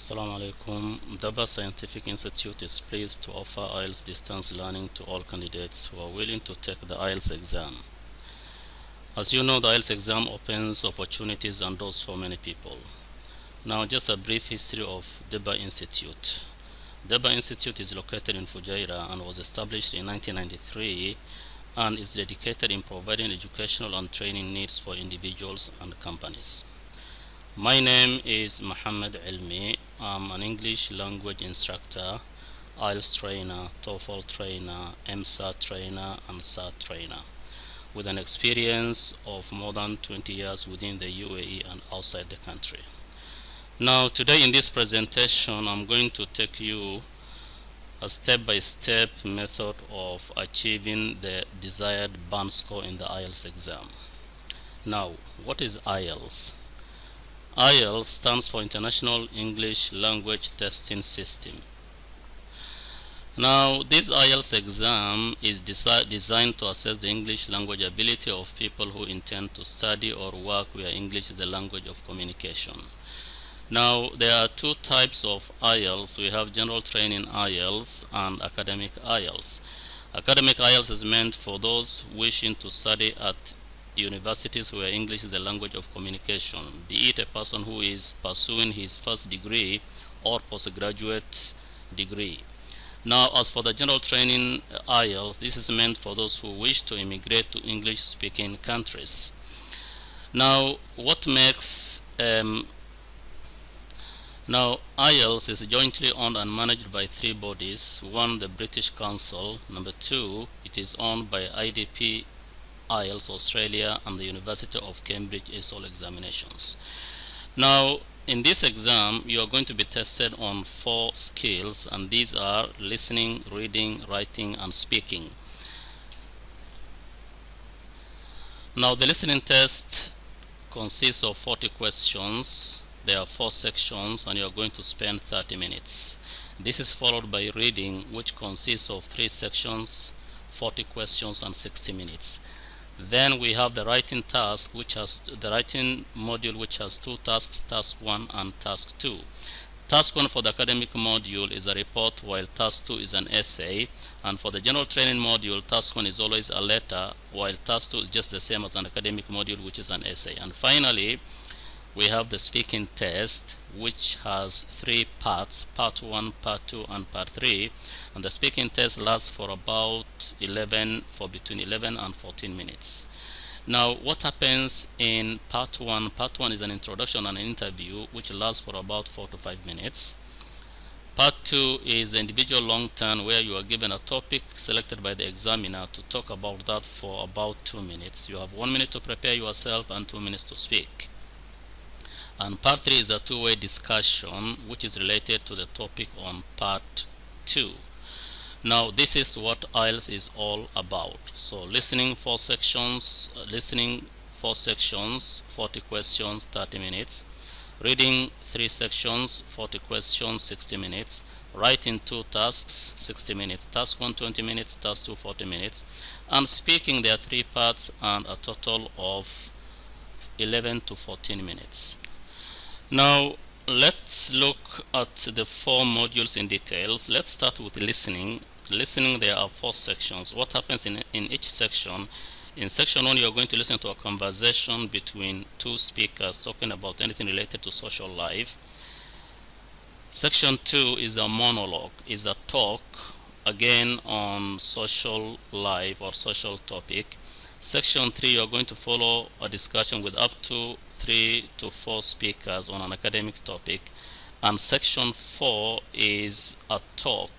Assalamu alaikum. Dibba Scientific Institute is pleased to offer IELTS distance learning to all candidates who are willing to take the IELTS exam. As you know, the IELTS exam opens opportunities and doors for many people. Now, just a brief history of Dibba Institute. Dibba Institute is located in Fujairah and was established in 1993 and is dedicated in providing educational and training needs for individuals and companies. My name is Mohamed Elmi. I'm an English language instructor, IELTS trainer, TOEFL trainer, MSAT trainer, and SAT trainer, with an experience of more than 20 years within the UAE and outside the country. Now, today in this presentation, I'm going to take you a step-by-step method of achieving the desired band score in the IELTS exam. Now, what is IELTS? IELTS stands for International English Language Testing System. Now, this IELTS exam is designed to assess the English language ability of people who intend to study or work where English is the language of communication. Now, there are two types of IELTS. We have general training IELTS and academic IELTS. Academic IELTS is meant for those wishing to study at universities where English is the language of communication, be it a person who is pursuing his first degree or postgraduate degree. Now, as for the general training IELTS, this is meant for those who wish to immigrate to English-speaking countries. Now, what makes Now, IELTS is jointly owned and managed by three bodies. One, the British Council. Number two, it is owned by IDP IELTS Australia and the University of Cambridge ESOL examinations. Now, in this exam, you are going to be tested on 4 skills, and these are listening, reading, writing, and speaking. Now, the listening test consists of 40 questions. There are 4 sections, and you are going to spend 30 minutes. This is followed by reading, which consists of 3 sections, 40 questions, and 60 minutes. Then we have the writing task, which has the writing module, which has 2 tasks, task 1 and task 2. Task 1 for the academic module is a report, while task 2 is an essay. And for the general training module, task 1 is always a letter, while task 2 is just the same as an academic module, which is an essay. And finally, we have the speaking test, which has 3 parts, part 1, part 2, and part 3. And the speaking test lasts for about between 11 and 14 minutes. Now, what happens in part 1? Part 1 is an introduction and an interview, which lasts for about 4 to 5 minutes. Part 2 is the individual long turn, where you are given a topic selected by the examiner to talk about that for about 2 minutes. You have 1 minute to prepare yourself and 2 minutes to speak. And part 3 is a two-way discussion, which is related to the topic on part 2. Now, this is what IELTS is all about. So, listening 4 sections, 40 questions, 30 minutes. Reading 3 sections, 40 questions, 60 minutes. Writing 2 tasks, 60 minutes. Task 1, 20 minutes. Task 2, 40 minutes. And speaking, there are 3 parts and a total of 11 to 14 minutes. Now, let's look at the 4 modules in details. Let's start with listening. Listening, there are 4 sections. What happens in each section? In section 1, you're going to listen to a conversation between 2 speakers talking about anything related to social life. Section 2 is a monologue, is a talk, again on social life or social topic. Section 3, you're going to follow a discussion with up to 3 to 4 speakers on an academic topic. And section 4 is a talk,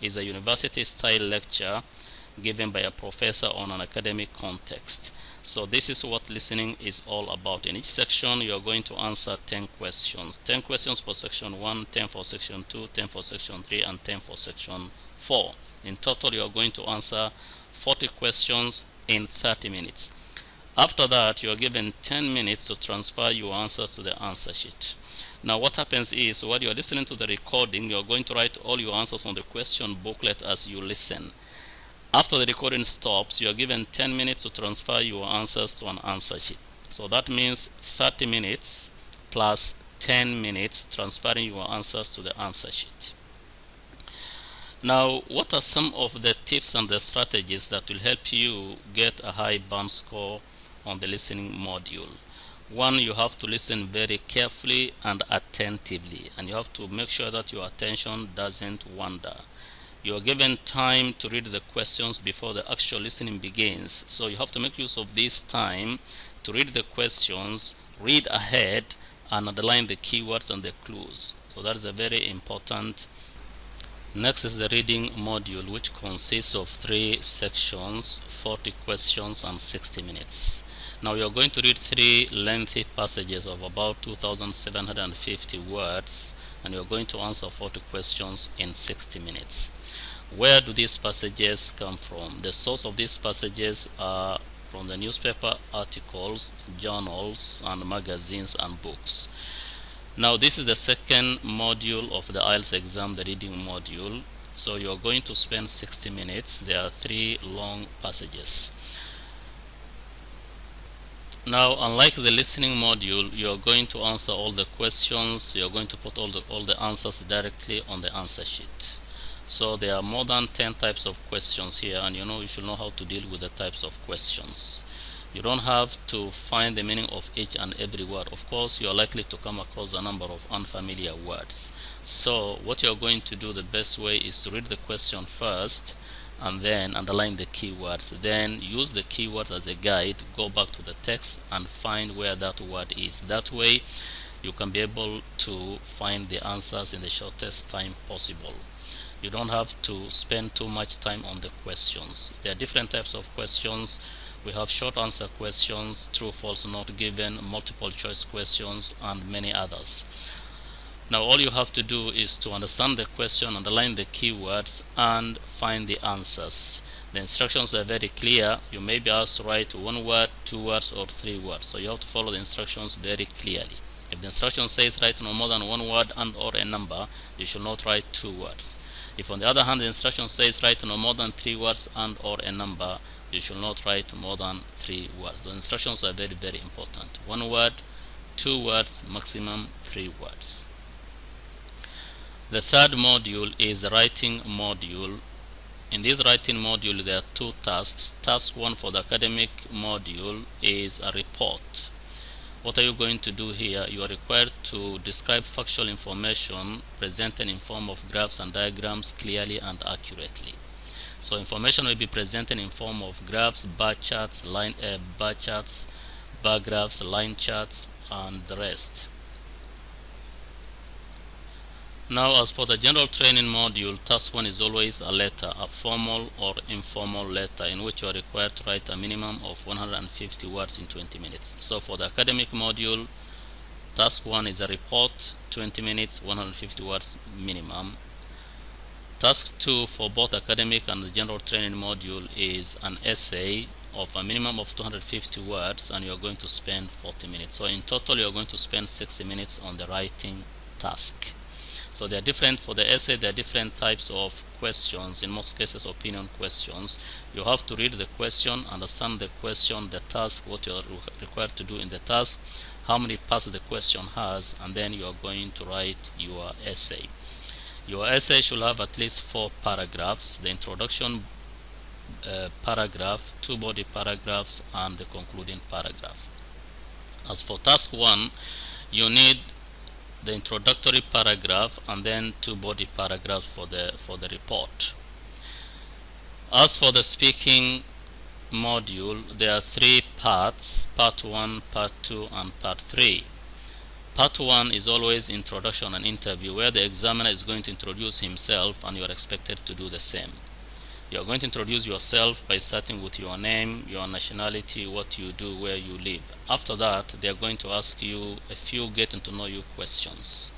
is a university-style lecture given by a professor on an academic context. So this is what listening is all about. In each section, you are going to answer 10 questions. 10 questions for section 1, 10 for section 2, 10 for section 3, and 10 for section 4. In total, you are going to answer 40 questions in 30 minutes. After that, you are given 10 minutes to transfer your answers to the answer sheet. Now, what happens is, while you are listening to the recording, you are going to write all your answers on the question booklet as you listen. After the recording stops, you are given 10 minutes to transfer your answers to an answer sheet. So that means 30 minutes plus 10 minutes transferring your answers to the answer sheet. Now, what are some of the tips and the strategies that will help you get a high band score on the listening module? One, you have to listen very carefully and attentively, and you have to make sure that your attention doesn't wander. You are given time to read the questions before the actual listening begins, so you have to make use of this time to read the questions, read ahead, and underline the keywords and the clues. So that is a very important. Next is the reading module, which consists of 3 sections, 40 questions and 60 minutes. Now you are going to read 3 lengthy passages of about 2,750 words, and you are going to answer 40 questions in 60 minutes. Where do these passages come from? The source of these passages are from the newspaper articles, journals, and magazines and books. Now this is the second module of the IELTS exam, the reading module. So you are going to spend 60 minutes. There are 3 long passages. Now, unlike the listening module, you are going to answer all the questions. You are going to put all the answers directly on the answer sheet. So there are more than 10 types of questions here, and you should know how to deal with the types of questions. You don't have to find the meaning of each and every word. Of course, you are likely to come across a number of unfamiliar words. So what you are going to do, the best way is to read the question first and then underline the keywords. Then use the keywords as a guide, go back to the text and find where that word is. That way you can be able to find the answers in the shortest time possible. You don't have to spend too much time on the questions. There are different types of questions. We have short answer questions, true, false, not given, multiple choice questions, and many others. Now all you have to do is to understand the question, underline the keywords, and find the answers. The instructions are very clear. You may be asked to write 1 word, 2 words, or 3 words. So you have to follow the instructions very clearly. If the instruction says write no more than 1 word and or a number, you should not write 2 words. If on the other hand the instruction says write no more than 3 words and or a number, you should not write more than 3 words. The instructions are very, very important. 1 word, 2 words, maximum 3 words. The third module is the writing module. In this writing module, there are 2 tasks. Task 1 for the academic module is a report. What are you going to do here? You are required to describe factual information presented in form of graphs and diagrams clearly and accurately. So information will be presented in form of graphs, bar charts, bar graphs, line charts, and the rest. Now, as for the general training module, task 1 is always a letter, a formal or informal letter, in which you are required to write a minimum of 150 words in 20 minutes. So for the academic module, task 1 is a report, 20 minutes, 150 words minimum. Task 2 for both academic and the general training module is an essay of a minimum of 250 words, and you are going to spend 40 minutes. So in total, you are going to spend 60 minutes on the writing task. So they are different. For the essay, there are different types of questions, in most cases opinion questions. You have to read the question, understand the question, the task, what you are required to do in the task, how many parts the question has, and then you are going to write your essay. Your essay should have at least 4 paragraphs, the introduction paragraph, 2 body paragraphs, and the concluding paragraph. As for task 1, you need the introductory paragraph and then 2 body paragraphs for the report. As for the speaking module, there are 3 parts: part 1, part 2, and part 3. Part 1 is always introduction and interview, where the examiner is going to introduce himself and you are expected to do the same. You are going to introduce yourself by starting with your name, your nationality, what you do, where you live. After that, they are going to ask you a few getting to know you questions.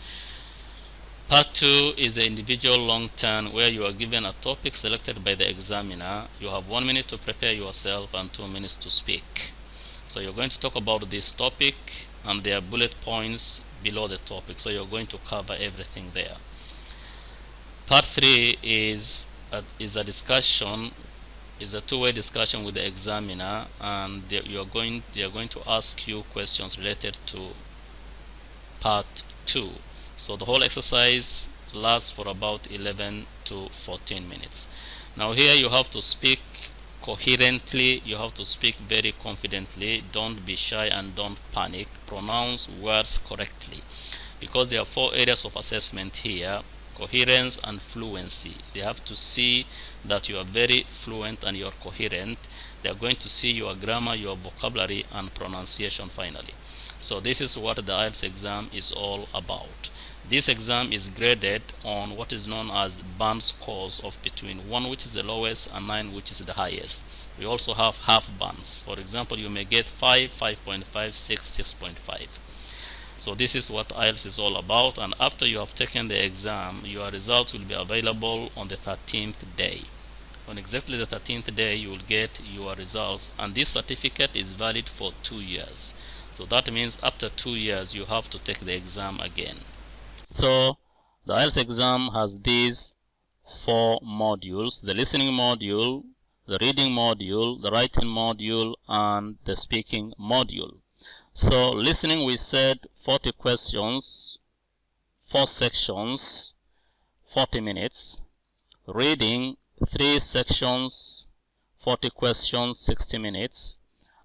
Part 2 is the individual long turn, where you are given a topic selected by the examiner. You have 1 minute to prepare yourself and 2 minutes to speak. So you're going to talk about this topic, and there are bullet points below the topic, so you're going to cover everything there. Part 3 is a discussion, is a 2-way discussion with the examiner, and they are going to ask you questions related to part 2. So the whole exercise lasts for about 11 to 14 minutes. Now here you have to speak coherently, you have to speak very confidently, don't be shy and don't panic, pronounce words correctly, because there are 4 areas of assessment here: coherence and fluency. They have to see that you are very fluent and you are coherent. They are going to see your grammar, your vocabulary, and pronunciation finally. So this is what the IELTS exam is all about. This exam is graded on what is known as band scores of between 1, which is the lowest, and 9, which is the highest. We also have half bands. For example, you may get 5, 5.5, 6, 6.5. So this is what IELTS is all about, and after you have taken the exam, your results will be available on the 13th day. On exactly the 13th day, you will get your results, and this certificate is valid for 2 years. So that means after 2 years, you have to take the exam again. So the IELTS exam has these 4 modules: the listening module, the reading module, the writing module, and the speaking module. So listening, we said 40 questions, 4 sections, 40 minutes. Reading, 3 sections, 40 questions, 60 minutes.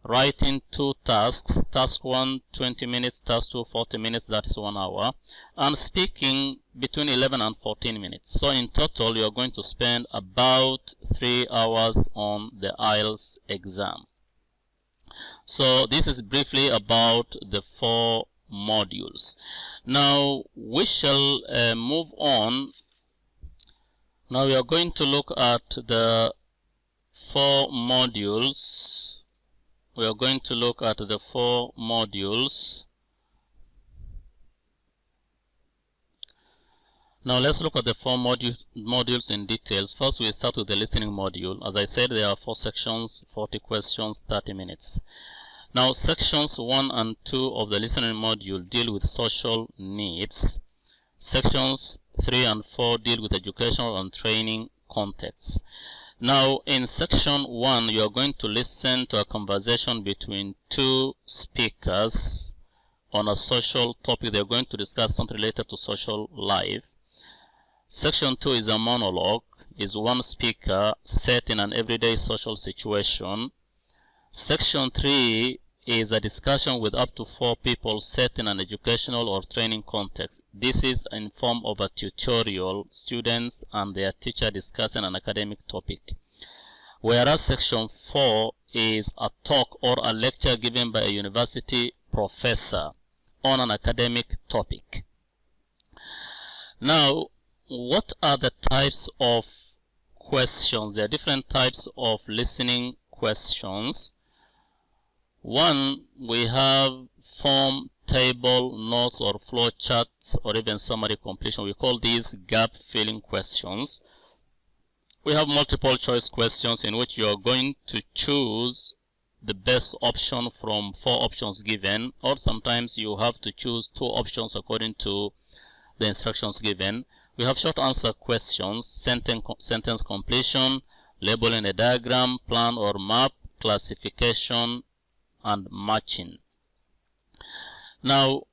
Writing, 2 tasks, task 1 20 minutes, task 2 40 minutes, that is 1 hour, and speaking between 11 and 14 minutes. So in total, you are going to spend about 3 hours on the IELTS exam. So this is briefly about the 4 modules. Now we shall move on. Now we are going to look at the 4 modules. We are going to look at the 4 modules. Now let's look at the 4 modules in details. First, we start with the listening module. As I said, there are 4 sections, 40 questions, 30 minutes. Now sections 1 and 2 of the listening module deal with social needs. Sections 3 and 4 deal with educational and training contexts. Now in section 1, you are going to listen to a conversation between 2 speakers on a social topic. They are going to discuss something related to social life. Section 2 is a monologue, is 1 speaker set in an everyday social situation. Section 3 is a discussion with up to 4 people set in an educational or training context. This is in form of a tutorial, students and their teacher discussing an academic topic. Whereas section 4 is a talk or a lecture given by a university professor on an academic topic. Now, what are the types of questions? There are different types of listening questions. 1, we have form, table, notes, or flow chart, or even summary completion. We call these gap filling questions. We have multiple choice questions in which you are going to choose the best option from 4 options given, or sometimes you have to choose 2 options according to the instructions given. We have short answer questions, sentence completion, labeling a diagram, plan or map, classification, and matching. Now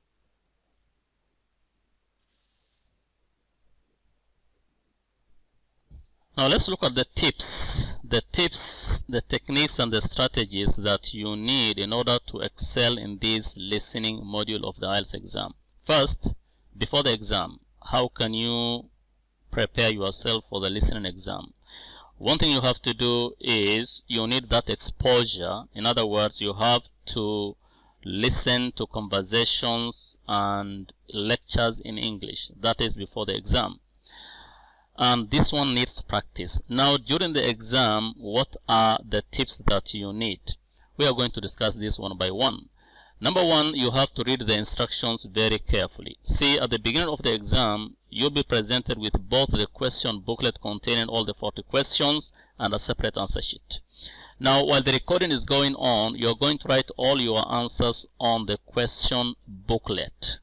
let's look at the tips, the techniques and the strategies that you need in order to excel in this listening module of the IELTS exam. First, before the exam, how can you prepare yourself for the listening exam? One thing you have to do is you need that exposure. In other words, you have to listen to conversations and lectures in English. That is before the exam. And this one needs practice. Now, during the exam, what are the tips that you need? We are going to discuss this one by one. Number 1, you have to read the instructions very carefully. See, at the beginning of the exam, you'll be presented with both the question booklet containing all the 40 questions and a separate answer sheet. Now, while the recording is going on, you're going to write all your answers on the question booklet.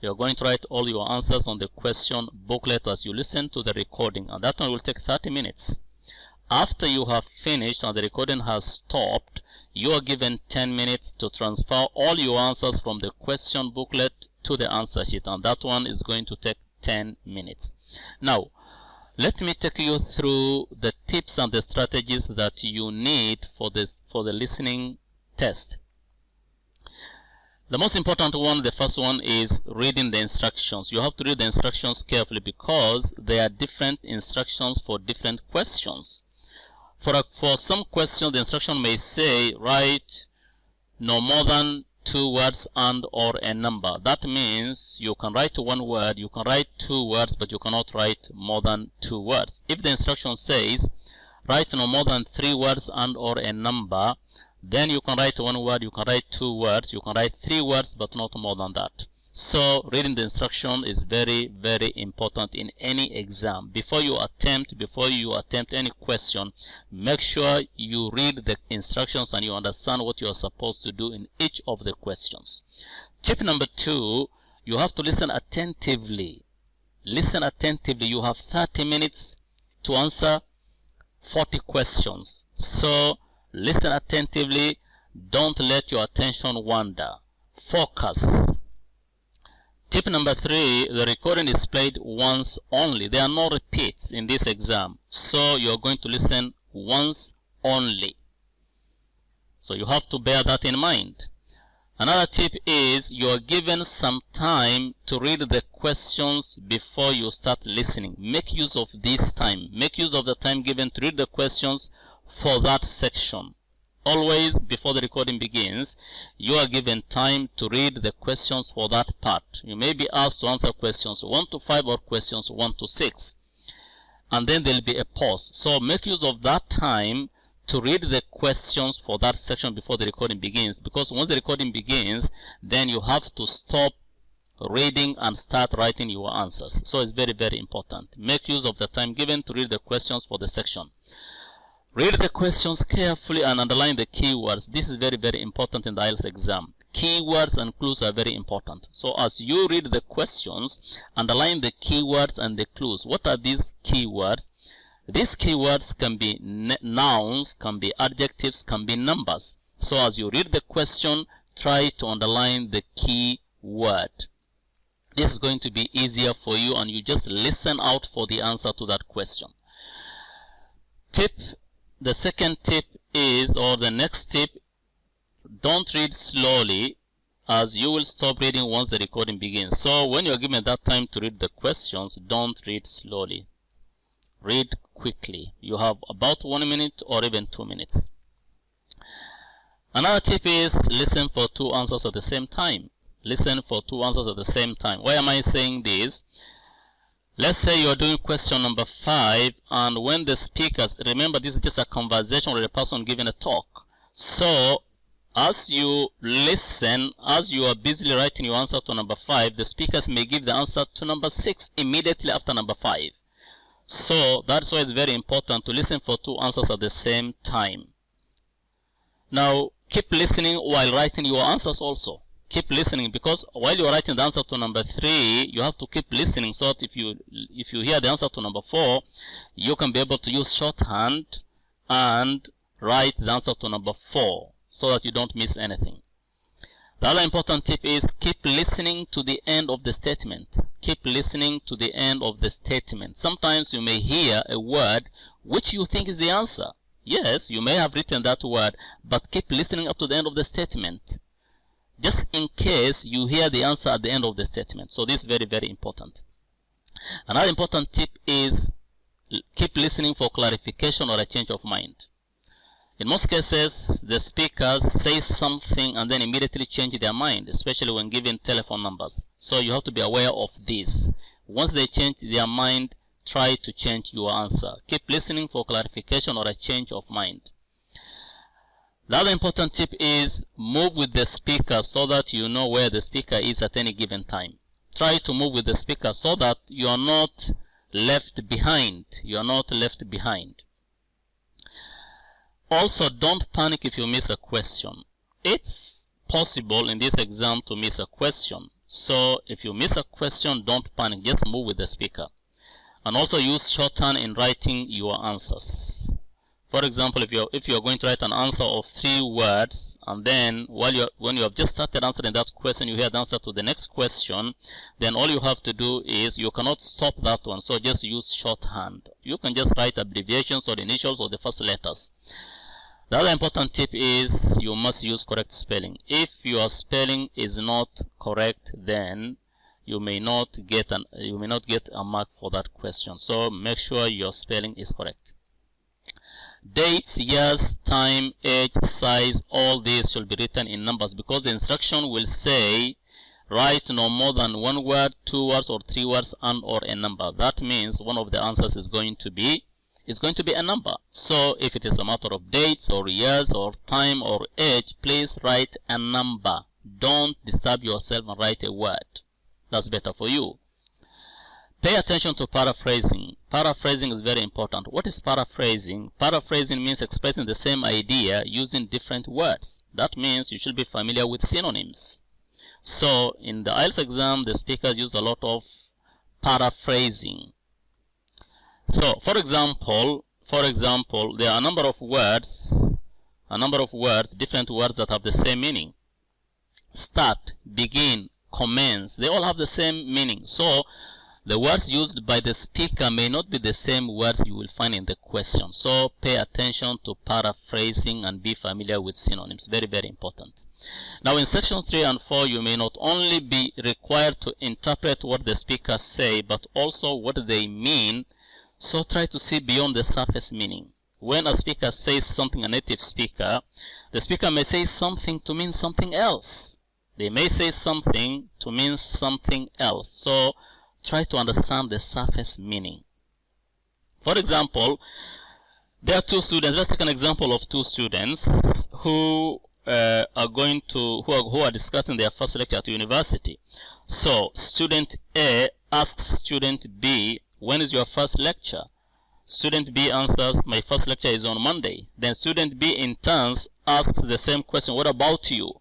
You're going to write all your answers on the question booklet as you listen to the recording, and that one will take 30 minutes. After you have finished and the recording has stopped, you are given 10 minutes to transfer all your answers from the question booklet to the answer sheet, and that one is going to take 10 minutes. Now, let me take you through the tips and the strategies that you need for the listening test. The most important one, the first one, is reading the instructions. You have to read the instructions carefully because there are different instructions for different questions. For some questions, the instruction may say write no more than 2 words and or a number. That means you can write 1 word, you can write 2 words, but you cannot write more than 2 words. If the instruction says write no more than 3 words and or a number, then you can write 1 word, you can write 2 words, you can write 3 words, but not more than that. So reading the instruction is very, very important in any exam. Before you attempt any question, make sure you read the instructions and you understand what you are supposed to do in each of the questions. Tip number 2, you have to listen attentively. Listen attentively. You have 30 minutes to answer 40 questions. So listen attentively. Don't let your attention wander. Focus. Tip number 3, the recording is played once only. There are no repeats in this exam. So you are going to listen once only. So you have to bear that in mind. Another tip is you are given some time to read the questions before you start listening. Make use of this time. Make use of the time given to read the questions for that section. Always, before the recording begins, you are given time to read the questions for that part. You may be asked to answer questions 1 to 5 or questions 1 to 6. And then there will be a pause. So make use of that time to read the questions for that section before the recording begins. Because once the recording begins, then you have to stop reading and start writing your answers. So it's very, very important. Make use of the time given to read the questions for the section. Read the questions carefully and underline the keywords. This is very, very important in the IELTS exam. Keywords and clues are very important. So as you read the questions, underline the keywords and the clues. What are these keywords? These keywords can be nouns, can be adjectives, can be numbers. So as you read the question, try to underline the key word. This is going to be easier for you, and you just listen out for the answer to that question. The second tip is, or the next tip, don't read slowly, as you will stop reading once the recording begins. So when you are given that time to read the questions, don't read slowly. Read quickly. You have about 1 minute or even 2 minutes. Another tip is listen for 2 answers at the same time. Listen for 2 answers at the same time. Why am I saying this? Let's say you are doing question number 5, and when the speakers, remember this is just a conversation with a person giving a talk. So as you listen, as you are busily writing your answer to number 5, the speakers may give the answer to number 6 immediately after number 5. So that's why it's very important to listen for 2 answers at the same time. Now keep listening while writing your answers also. Keep listening, because while you are writing the answer to number 3, you have to keep listening, so that if you hear the answer to number 4, you can be able to use shorthand and write the answer to number 4 so that you don't miss anything. The other important tip is keep listening to the end of the statement. Keep listening to the end of the statement. Sometimes you may hear a word which you think is the answer. Yes, you may have written that word, but keep listening up to the end of the statement, just in case you hear the answer at the end of the statement. So this is very, very important. Another important tip is keep listening for clarification or a change of mind. In most cases, the speakers say something and then immediately change their mind, especially when given telephone numbers. So you have to be aware of this. Once they change their mind, try to change your answer. Keep listening for clarification or a change of mind. The other important tip is move with the speaker so that you know where the speaker is at any given time. Try to move with the speaker so that you are not left behind. You are not left behind. Also, don't panic if you miss a question. It's possible in this exam to miss a question. So if you miss a question, don't panic. Just move with the speaker. And also use shorthand in writing your answers. For example, if you're going to write an answer of 3 words, and then when you have just started answering that question, you hear the answer to the next question, then all you have to do is you cannot stop that one. So just use shorthand. You can just write abbreviations or initials or the first letters. The other important tip is you must use correct spelling. If your spelling is not correct, then you may not get a mark for that question. So make sure your spelling is correct. Dates, years, time, age, size, all these should be written in numbers, because the instruction will say write no more than 1 word, 2 words, or 3 words, and or a number. That means one of the answers is going to be a number. So if it is a matter of dates or years or time or age, please write a number. Don't disturb yourself and write a word. That's better for you. Pay attention to paraphrasing. Paraphrasing is very important. What is paraphrasing? Paraphrasing means expressing the same idea using different words. That means you should be familiar with synonyms. So in the IELTS exam, the speakers use a lot of paraphrasing. So for example, there are a number of words, different words that have the same meaning. Start, begin, commence, they all have the same meaning. So the words used by the speaker may not be the same words you will find in the question. So pay attention to paraphrasing and be familiar with synonyms. Very, very important. Now in sections 3 and 4, you may not only be required to interpret what the speakers say, but also what they mean. So try to see beyond the surface meaning. When a speaker says something, a native speaker, the speaker may say something to mean something else. They may say something to mean something else. So try to understand the surface meaning. For example, there are 2 students. Let's take an example of 2 students who are discussing their first lecture at university. So student A asks student B, when is your first lecture? Student B answers, my first lecture is on Monday. Then student B in turn asks the same question, what about you?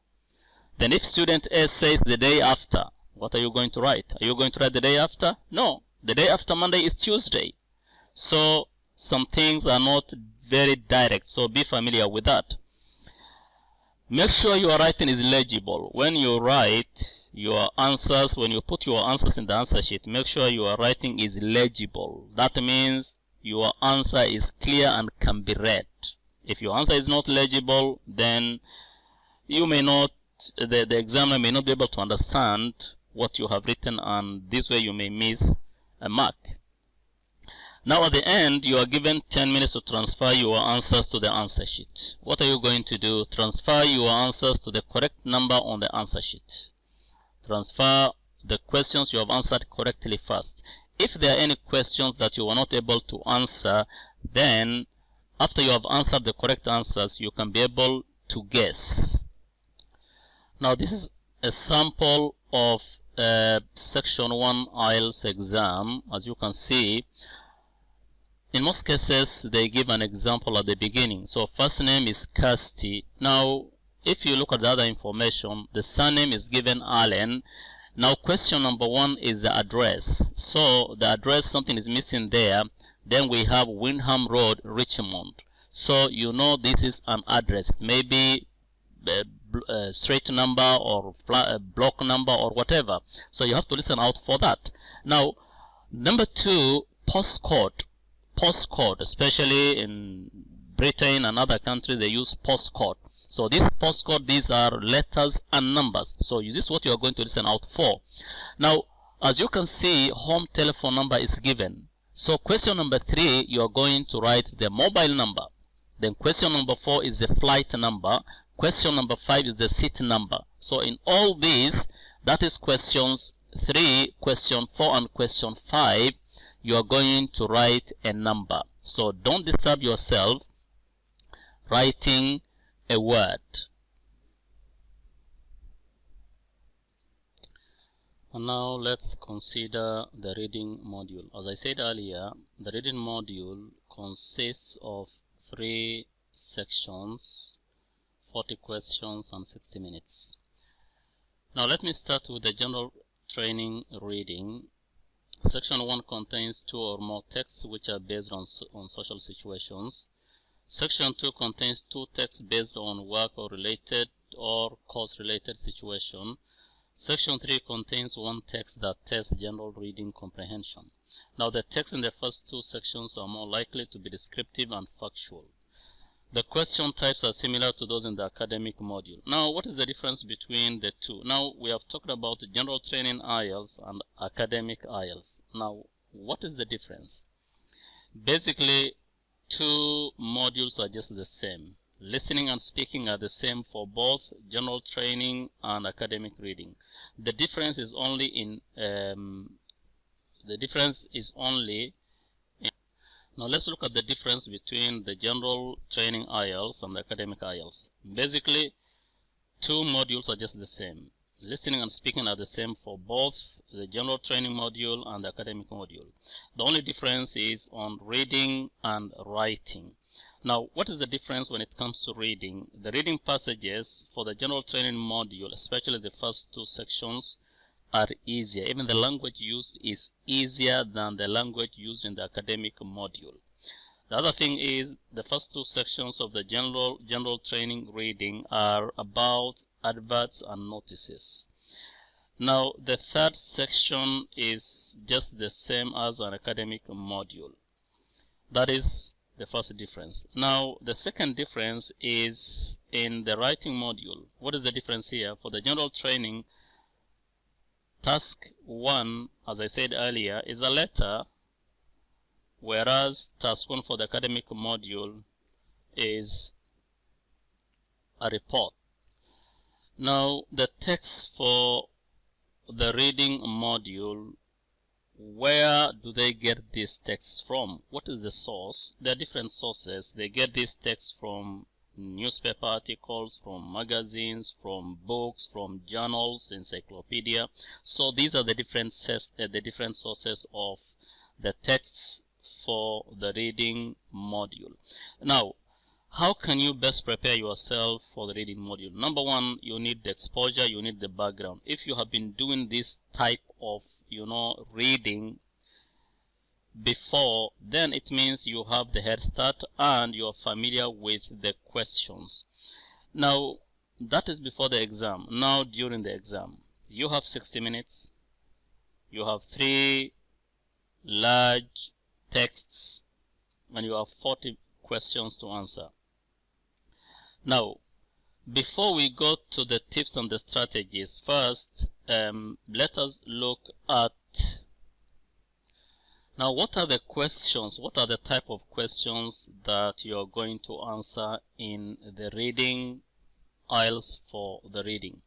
Then if student A says the day after, what are you going to write? Are you going to write the day after? No. The day after Monday is Tuesday. So some things are not very direct. So be familiar with that. Make sure your writing is legible. When you write your answers, when you put your answers in the answer sheet, make sure your writing is legible. That means your answer is clear and can be read. If your answer is not legible, then you may not, the examiner may not be able to understand what you have written, and this way you may miss a mark. Now at the end, you are given 10 minutes to transfer your answers to the answer sheet. What are you going to do? Transfer your answers to the correct number on the answer sheet. Transfer the questions you have answered correctly first. If there are any questions that you were not able to answer, then after you have answered the correct answers, you can be able to guess. Now this is a sample of section 1 IELTS exam. As you can see, in most cases they give an example at the beginning. So first name is Kirsty. Now if you look at the other information, the surname is given Allen. Now question number 1 is the address. So the address, something is missing there. Then we have Windham Road, Richmond. So you know this is an address. It may be street number or block number or whatever. So you have to listen out for that. Now number 2, postcode. Postcode, especially in Britain and other countries, they use postcode. So this postcode, these are letters and numbers. So this is what you are going to listen out for. Now as you can see, home telephone number is given. So question number 3, you are going to write the mobile number. Then question number 4 is the flight number. Question number 5 is the seat number. So in all these, that is questions 3, question 4 and question 5, you are going to write a number. So don't disturb yourself writing a word. And now let's consider the reading module. As I said earlier, the reading module consists of 3 sections, 40 questions and 60 minutes. Now let me start with the general training reading. Section 1 contains 2 or more texts which are based on social situations. Section 2 contains 2 texts based on work or related or course-related situation. Section 3 contains 1 text that tests general reading comprehension. Now, the texts in the first 2 sections are more likely to be descriptive and factual. The question types are similar to those in the academic module. Now, what is the difference between the two? Now, we have talked about general training IELTS and academic IELTS. Now, what is the difference? Basically, 2 modules are just the same. Listening and speaking are the same for both general training and academic reading. The difference is only in now let's look at the difference between the general training IELTS and the academic IELTS. Basically, 2 modules are just the same. Listening and speaking are the same for both the general training module and the academic module. The only difference is on reading and writing. Now, what is the difference when it comes to reading? The reading passages for the general training module, especially the first 2 sections, are easier. Even the language used is easier than the language used in the academic module. The other thing is the first 2 sections of the general training reading are about adverts and notices. Now, the third section is just the same as an academic module. That is the first difference. Now, the second difference is in the writing module. What is the difference here? For the general training, Task 1, as I said earlier, is a letter, whereas Task 1 for the academic module is a report. Now, the text for the reading module, where do they get these texts from? What is the source? There are different sources. They get these texts from newspaper articles, from magazines, from books, from journals, encyclopedia. So these are the different sources of the texts for the reading module. Now, how can you best prepare yourself for the reading module? Number 1, you need the exposure, you need the background. If you have been doing this type of reading before, then it means you have the head start and you are familiar with the questions. Now, that is before the exam. Now, during the exam, you have 60 minutes. You have 3 large texts and you have 40 questions to answer. Now, before we go to the tips and the strategies, first, let us look at now, what are the questions? What are the type of questions that you are going to answer in the reading IELTS for the reading?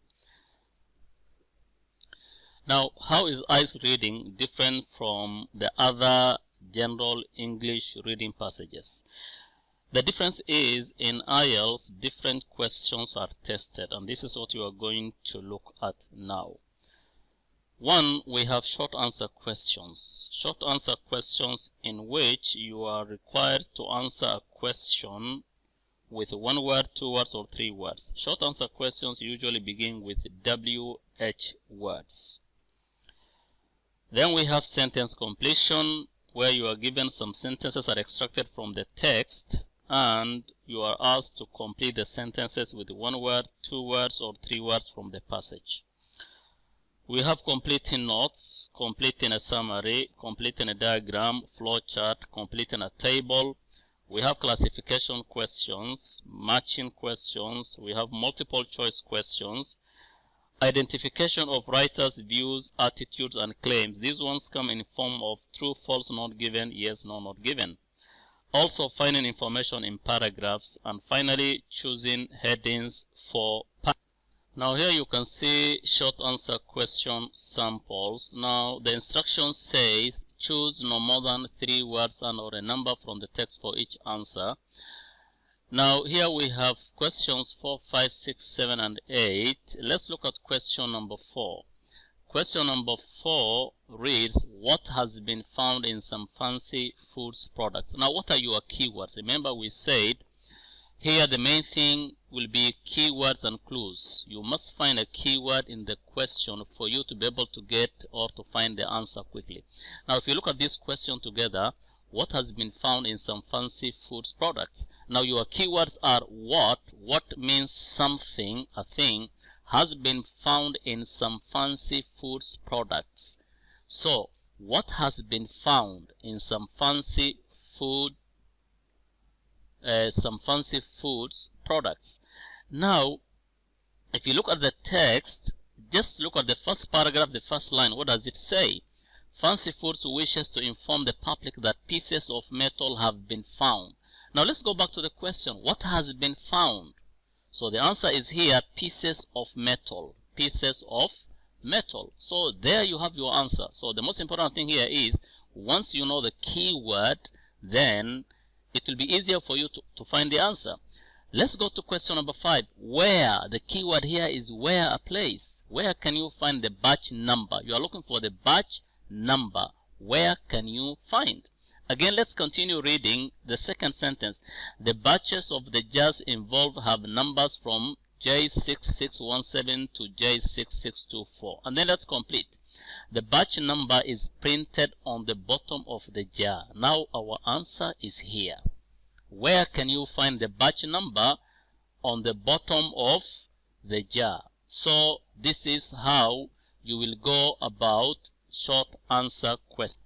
Now, how is IELTS reading different from the other general English reading passages? The difference is in IELTS, different questions are tested, and this is what you are going to look at now. 1, we have short answer questions. Short answer questions in which you are required to answer a question with 1 word, 2 words, or 3 words. Short answer questions usually begin with WH words. Then we have sentence completion, where you are given some sentences are extracted from the text and you are asked to complete the sentences with 1 word, 2 words, or 3 words from the passage. We have completing notes, completing a summary, completing a diagram, flow chart, completing a table. We have classification questions, matching questions. We have multiple choice questions, identification of writers' views, attitudes, and claims. These ones come in form of true, false, not given, yes, no, not given. Also finding information in paragraphs, and finally choosing headings for paragraphs. Now here you can see short answer question samples. Now the instruction says choose no more than 3 words and or a number from the text for each answer. Now here we have questions 4, 5, 6, 7, and 8. Let's look at question number 4. Question number 4 reads, what has been found in some fancy foods products? Now what are your keywords? Remember we said here the main thing will be keywords and clues. You must find a keyword in the question for you to be able to get or to find the answer quickly. Now if you look at this question together, what has been found in some fancy foods products. Now your keywords are what means something, a thing, has been found in some fancy foods products. So what has been found in some fancy foods products. Now if you look at the text, just look at the first paragraph, the first line. What does it say? Fancy Foods wishes to inform the public that pieces of metal have been found. Now let's go back to the question. What has been found? So the answer is here, pieces of metal. Pieces of metal. So there you have your answer. So the most important thing here is, once you know the keyword, then it will be easier for you to find the answer. Let's go to question number 5. Where? The keyword here is where, a place. Where can you find the batch number? You are looking for the batch number. Where can you find? Again, let's continue reading the second sentence. The batches of the jars involved have numbers from J6617 to J6624. And then let's complete. The batch number is printed on the bottom of the jar. Now our answer is here. Where can you find the batch number? On the bottom of the jar. So this is how you will go about short answer question.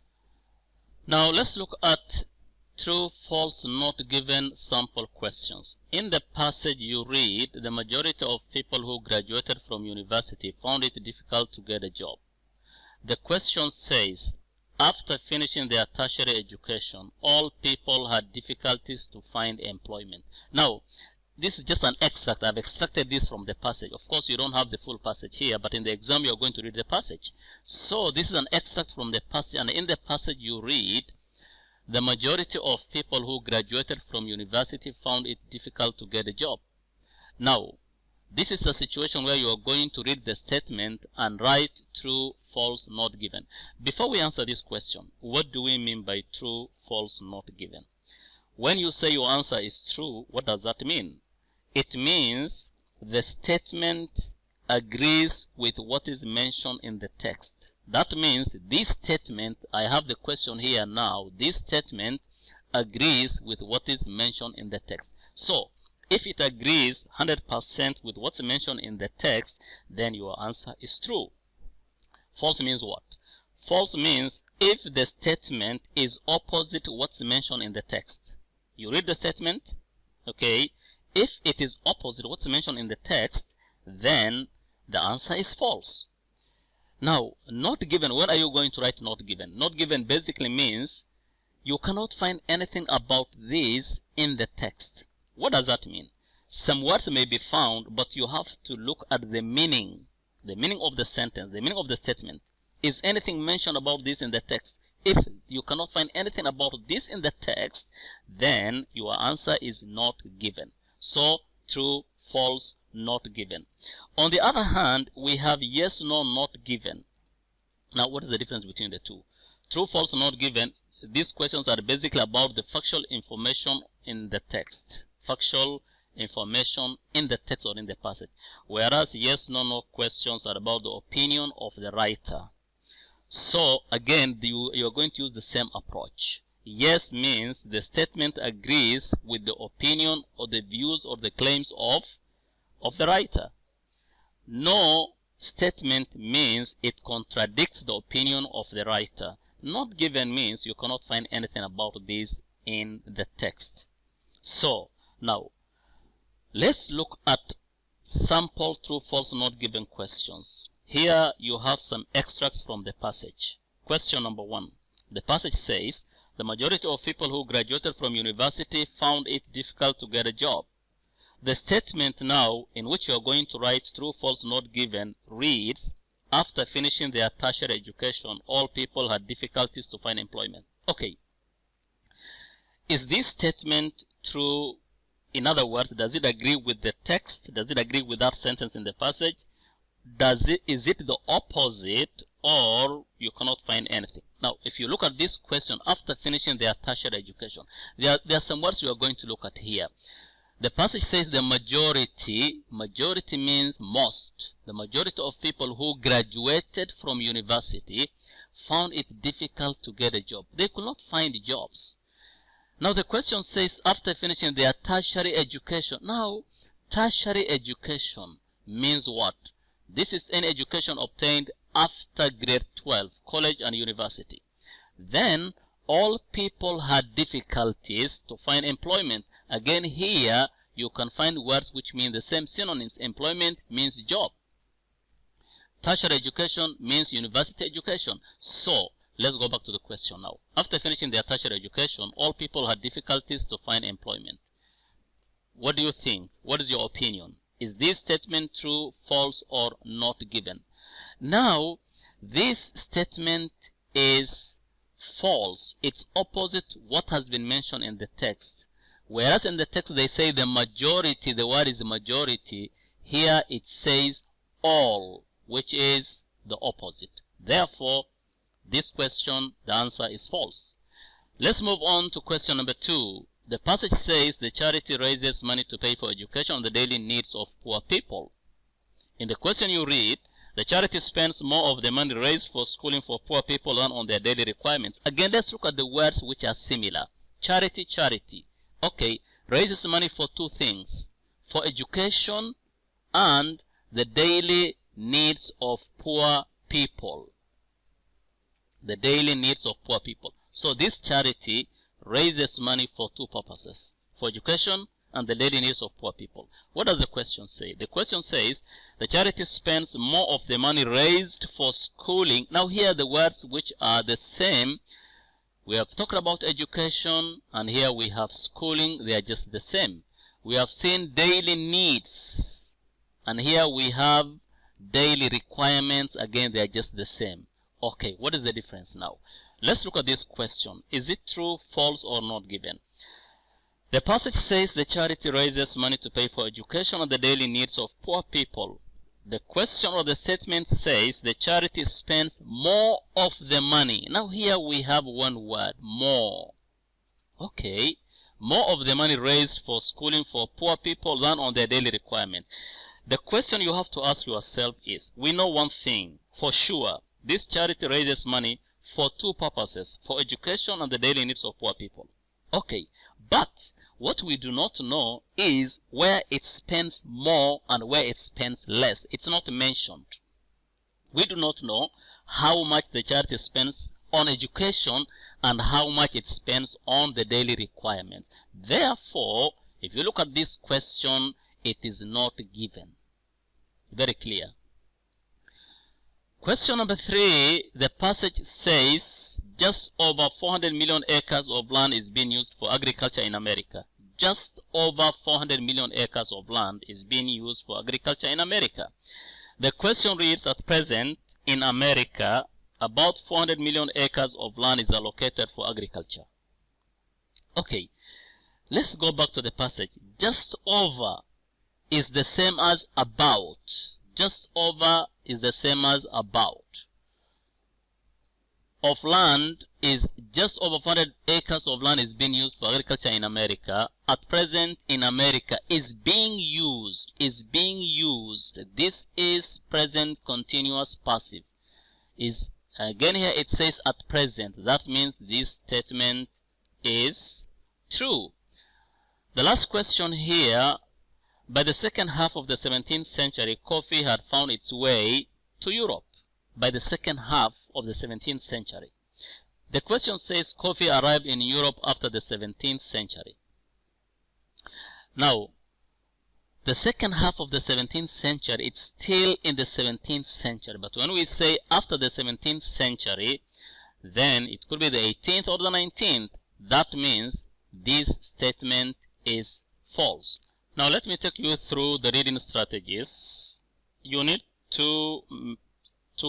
Now let's look at true, false, not given sample questions. In the passage you read, the majority of people who graduated from university found it difficult to get a job. The question says, after finishing their tertiary education, all people had difficulties to find employment. Now, this is just an extract. I've extracted this from the passage. Of course, you don't have the full passage here, but in the exam, you're going to read the passage. So, this is an extract from the passage, and in the passage you read, the majority of people who graduated from university found it difficult to get a job. Now, this is a situation where you are going to read the statement and write true, false, not given. Before we answer this question, what do we mean by true, false, not given? When you say your answer is true, what does that mean? It means the statement agrees with what is mentioned in the text. That means this statement, I have the question here now, this statement agrees with what is mentioned in the text. So, if it agrees 100% with what's mentioned in the text, then your answer is true. False means what? False means if the statement is opposite to what's mentioned in the text. You read the statement, okay? If it is opposite to what's mentioned in the text, then the answer is false. Now, not given, when are you going to write not given? Not given basically means you cannot find anything about this in the text. What does that mean? Some words may be found, but you have to look at the meaning of the sentence, the meaning of the statement. Is anything mentioned about this in the text? If you cannot find anything about this in the text, then your answer is not given. So, true, false, not given. On the other hand, we have yes, no, not given. Now, what is the difference between the two? True, false, not given. These questions are basically about the factual information in the text. Factual information in the text or in the passage. Whereas yes, no, no questions are about the opinion of the writer. So again, you are going to use the same approach. Yes means the statement agrees with the opinion or the views or the claims of the writer. No statement means it contradicts the opinion of the writer. Not given means you cannot find anything about this in the text. So now let's look at sample true, false, not given questions. Here you have some extracts from the passage. Question number 1. The passage says, the majority of people who graduated from university found it difficult to get a job. The statement now in which you are going to write true, false, not given reads, after finishing their tertiary education, all people had difficulties to find employment. Okay. Is this statement true? In other words, does it agree with the text? Does it agree with that sentence in the passage? Is it the opposite, or you cannot find anything? Now, if you look at this question, after finishing their tertiary education, there are some words you are going to look at here. The passage says the majority means most. The majority of people who graduated from university found it difficult to get a job. They could not find jobs. Now the question says after finishing their tertiary education. Now tertiary education means what? This is any education obtained after grade 12, college and university. Then all people had difficulties to find employment. Again here you can find words which mean the same synonyms. Employment means job. Tertiary education means university education. So let's go back to the question now. After finishing their tertiary education, all people had difficulties to find employment. What do you think? What is your opinion? Is this statement true, false, or not given? Now, this statement is false. It's opposite what has been mentioned in the text. Whereas in the text they say the majority, the word is majority. Here it says all, which is the opposite. Therefore, this question, the answer is false. Let's move on to question number 2. The passage says the charity raises money to pay for education and the daily needs of poor people. In the question you read, the charity spends more of the money raised for schooling for poor people than on their daily requirements. Again, let's look at the words which are similar. Charity, charity. Okay, raises money for two things. For education and the daily needs of poor people. The daily needs of poor people. So this charity raises money for two purposes. For education and the daily needs of poor people. What does the question say? The question says the charity spends more of the money raised for schooling. Now here the words which are the same. We have talked about education and here we have schooling. They are just the same. We have seen daily needs and here we have daily requirements. Again, they are just the same. Okay, what is the difference now? Let's look at this question. Is it true, false, or not given? The passage says the charity raises money to pay for education and the daily needs of poor people. The question or the statement says the charity spends more of the money. Now here we have one word, more. Okay, more of the money raised for schooling for poor people than on their daily requirements. The question you have to ask yourself is, we know one thing for sure. This charity raises money for two purposes, for education and the daily needs of poor people. Okay, but what we do not know is where it spends more and where it spends less. It's not mentioned. We do not know how much the charity spends on education and how much it spends on the daily requirements. Therefore, if you look at this question, it is not given. Very clear. Question number 3, the passage says just over 400 million acres of land is being used for agriculture in America. Just over 400 million acres of land is being used for agriculture in America. The question reads, at present in America, about 400 million acres of land is allocated for agriculture. Okay, let's go back to the passage. Just over is the same as about. Just over is the same as about. Of land is just over 400 acres of land is being used for agriculture in America. At present in America is being used. Is being used. This is present continuous passive. Is again here it says at present. That means this statement is true. The last question here. By the second half of the 17th century, coffee had found its way to Europe. By the second half of the 17th century. The question says coffee arrived in Europe after the 17th century. Now, the second half of the 17th century, it's still in the 17th century. But when we say after the 17th century, then it could be the 18th or the 19th. That means this statement is false. Now let me take you through the reading strategies. You need two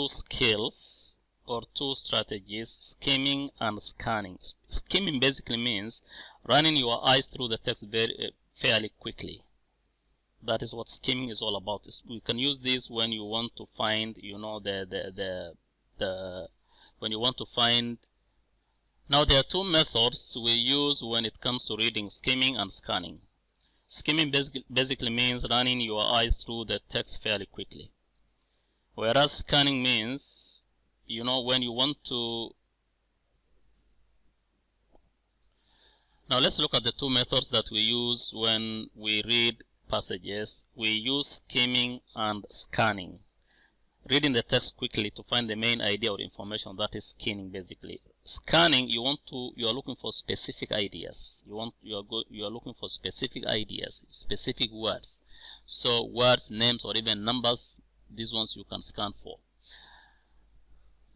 skills or two strategies, skimming and scanning. Skimming basically means running your eyes through the text fairly quickly. That is what skimming is all about. We can use this when you want to find, you know, when you want to find. Now there are two methods we use when it comes to reading, skimming and scanning. Skimming basically means running your eyes through the text fairly quickly. Whereas scanning means, you know, when you want to... Now let's look at the two methods that we use when we read passages. We use skimming and scanning. Reading the text quickly to find the main idea or information, that is scanning basically. Scanning, you are looking for specific ideas. You are looking for specific ideas, specific words. So words, names, or even numbers, these ones you can scan for.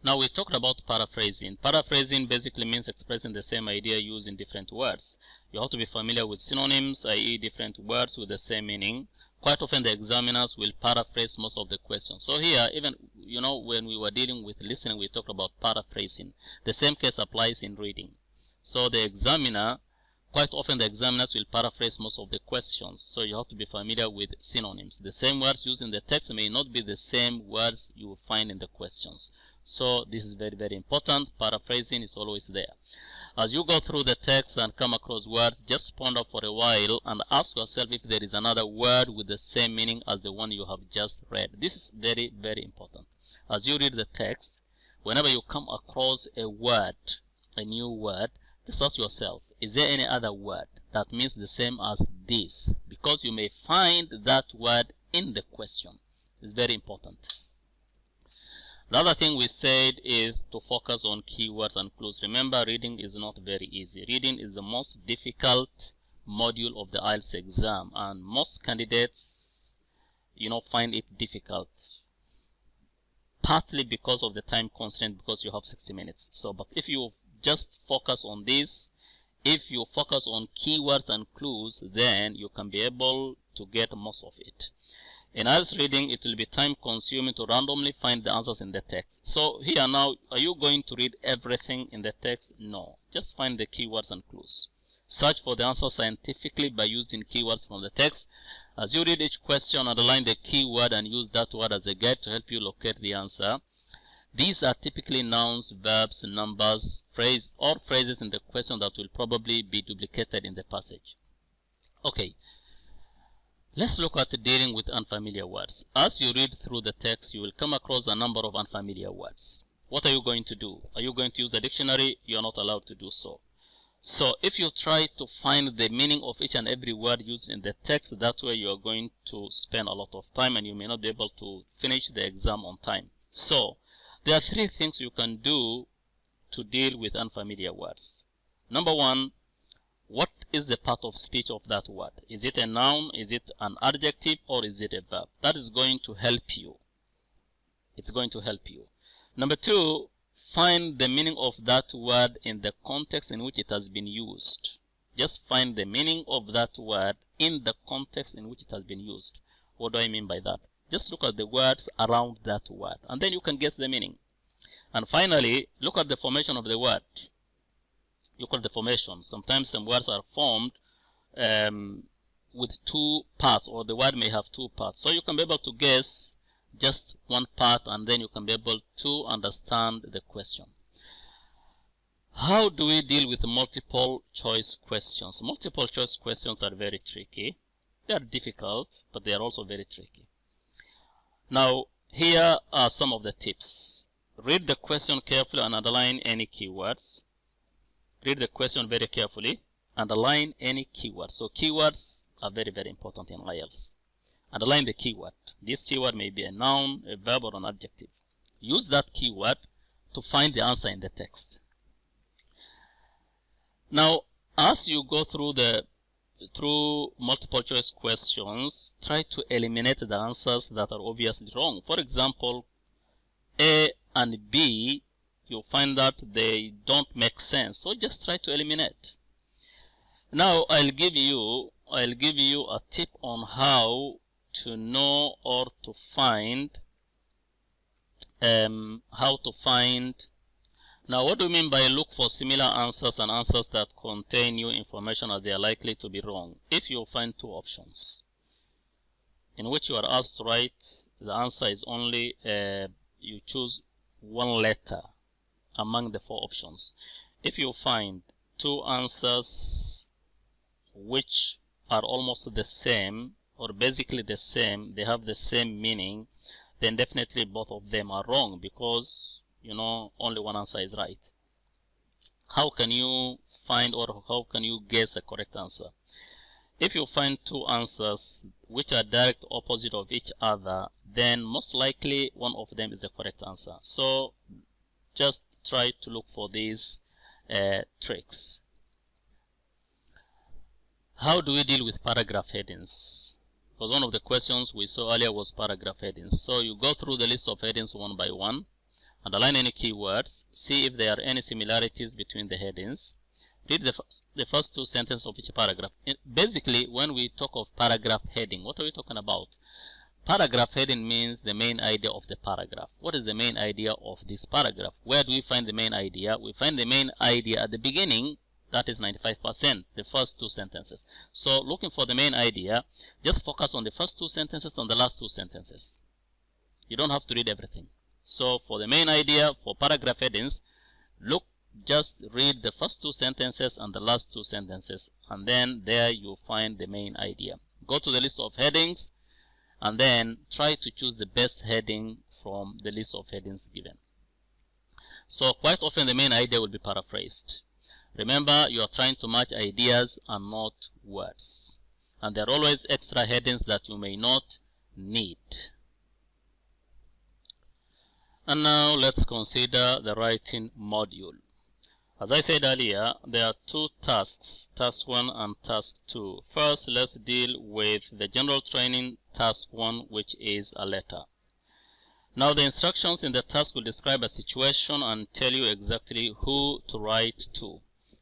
Now we talked about paraphrasing. Paraphrasing basically means expressing the same idea using different words. You have to be familiar with synonyms, i.e. different words with the same meaning. Quite often the examiners will paraphrase most of the questions. So here, even, you know, when we were dealing with listening, we talked about paraphrasing. The same case applies in reading. So the examiner, quite often the examiners will paraphrase most of the questions. So you have to be familiar with synonyms. The same words used in the text may not be the same words you will find in the questions. So this is very, very important. Paraphrasing is always there. As you go through the text and come across words, just ponder for a while and ask yourself if there is another word with the same meaning as the one you have just read. This is very, very important. As you read the text, whenever you come across a word, a new word, just ask yourself, is there any other word that means the same as this? Because you may find that word in the question. It's very important. The other thing we said is to focus on keywords and clues. Remember, reading is not very easy. Reading is the most difficult module of the IELTS exam, and most candidates, you know, find it difficult. Partly because of the time constraint, because you have 60 minutes. So, but if you just focus on this, if you focus on keywords and clues, then you can be able to get most of it. In IELTS reading, it will be time consuming to randomly find the answers in the text. So here now, are you going to read everything in the text? No. Just find the keywords and clues. Search for the answer scientifically by using keywords from the text. As you read each question, underline the keyword and use that word as a guide to help you locate the answer. These are typically nouns, verbs, numbers, phrase, or phrases in the question that will probably be duplicated in the passage. Okay. Let's look at dealing with unfamiliar words. As you read through the text, you will come across a number of unfamiliar words. What are you going to do? Are you going to use the dictionary? You are not allowed to do so. So if you try to find the meaning of each and every word used in the text, that way you are going to spend a lot of time and you may not be able to finish the exam on time. So there are three things you can do to deal with unfamiliar words. Number one, what is the part of speech of that word? Is it a noun? Is it an adjective? Or is it a verb? That is going to help you. It's going to help you. Number two, find the meaning of that word in the context in which it has been used. Just find the meaning of that word in the context in which it has been used. What do I mean by that? Just look at the words around that word, and then you can guess the meaning. And finally, look at the formation of the word. Look at the formation. Sometimes some words are formed with two parts, or the word may have two parts. So you can be able to guess just one part, and then you can be able to understand the question. How do we deal with multiple choice questions? Multiple choice questions are very tricky. They are difficult, but they are also very tricky. Now, here are some of the tips. Read the question carefully and underline any keywords. Read the question very carefully. Underline any keywords. So keywords are very, very important in IELTS. Underline the keyword. This keyword may be a noun, a verb, or an adjective. Use that keyword to find the answer in the text. Now, as you go through multiple choice questions, try to eliminate the answers that are obviously wrong. For example, A and B, you'll find that they don't make sense. So just try to eliminate. Now I'll give you a tip on how to know or to find Now what do we mean by look for similar answers and answers that contain new information as they are likely to be wrong? If you find two options in which you are asked to write, the answer is only you choose one letter among the four options. If you find two answers which are almost the same or basically the same, they have the same meaning, then definitely both of them are wrong, because you know only one answer is right. How can you find or how can you guess a correct answer? If you find two answers which are direct opposite of each other, then most likely one of them is the correct answer. So just try to look for these tricks. How do we deal with paragraph headings? Because one of the questions we saw earlier was paragraph headings. So you go through the list of headings one by one, underline any keywords, see if there are any similarities between the headings. Read the first two sentences of each paragraph. Basically, when we talk of paragraph heading, what are we talking about? Paragraph heading means the main idea of the paragraph. What is the main idea of this paragraph? Where do we find the main idea? We find the main idea at the beginning, that is 95%, the first two sentences. So looking for the main idea, just focus on the first two sentences and the last two sentences. You don't have to read everything. So for the main idea, for paragraph headings, just read the first two sentences and the last two sentences, and then there you find the main idea. Go to the list of headings and then try to choose the best heading from the list of headings given. So quite often the main idea will be paraphrased. Remember, you are trying to match ideas and not words, and there are always extra headings that you may not need. And now let's consider the writing module. As I said earlier, there are two tasks, task 1 and task 2. First, let's deal with the general training task 1, which is a letter. Now the instructions in the task will describe a situation and tell you exactly who to write to.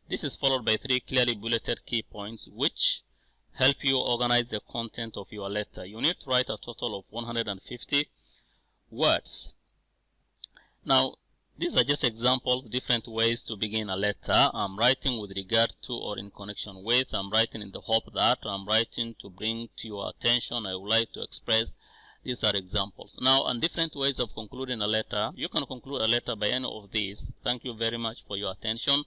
This is followed by 3 clearly bulleted key points which help you organize the content of your letter. You need to write a total of 150 words. Now, these are just examples, different ways to begin a letter. I'm writing with regard to or in connection with. I'm writing in the hope that. I'm writing to bring to your attention. I would like to express. These are examples. Now, on different ways of concluding a letter. You can conclude a letter by any of these. Thank you very much for your attention.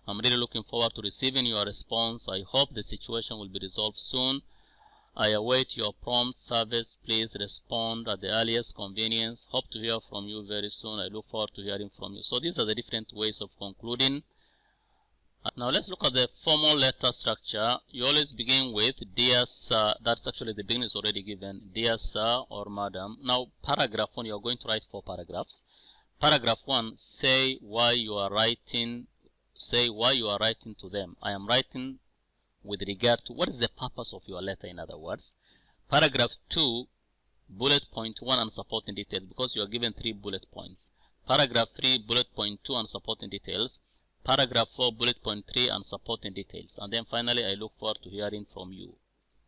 I'm really looking forward to receiving your response. I hope the situation will be resolved soon. I await your prompt service. Please respond at the earliest convenience. Hope to hear from you very soon. I look forward to hearing from you. So these are the different ways of concluding. Now let's look at the formal letter structure. You always begin with Dear Sir. That's actually the beginning is already given. Dear Sir or Madam. Now paragraph 1, you are going to write 4 paragraphs. Paragraph 1, say why you are writing. Say why you are writing to them. I am writing with regard to what is the purpose of your letter, in other words. Paragraph 2, bullet point 1 and supporting details, because you are given 3 bullet points. Paragraph 3, bullet point 2 and supporting details. Paragraph 4, bullet point 3 and supporting details. And then finally, I look forward to hearing from you.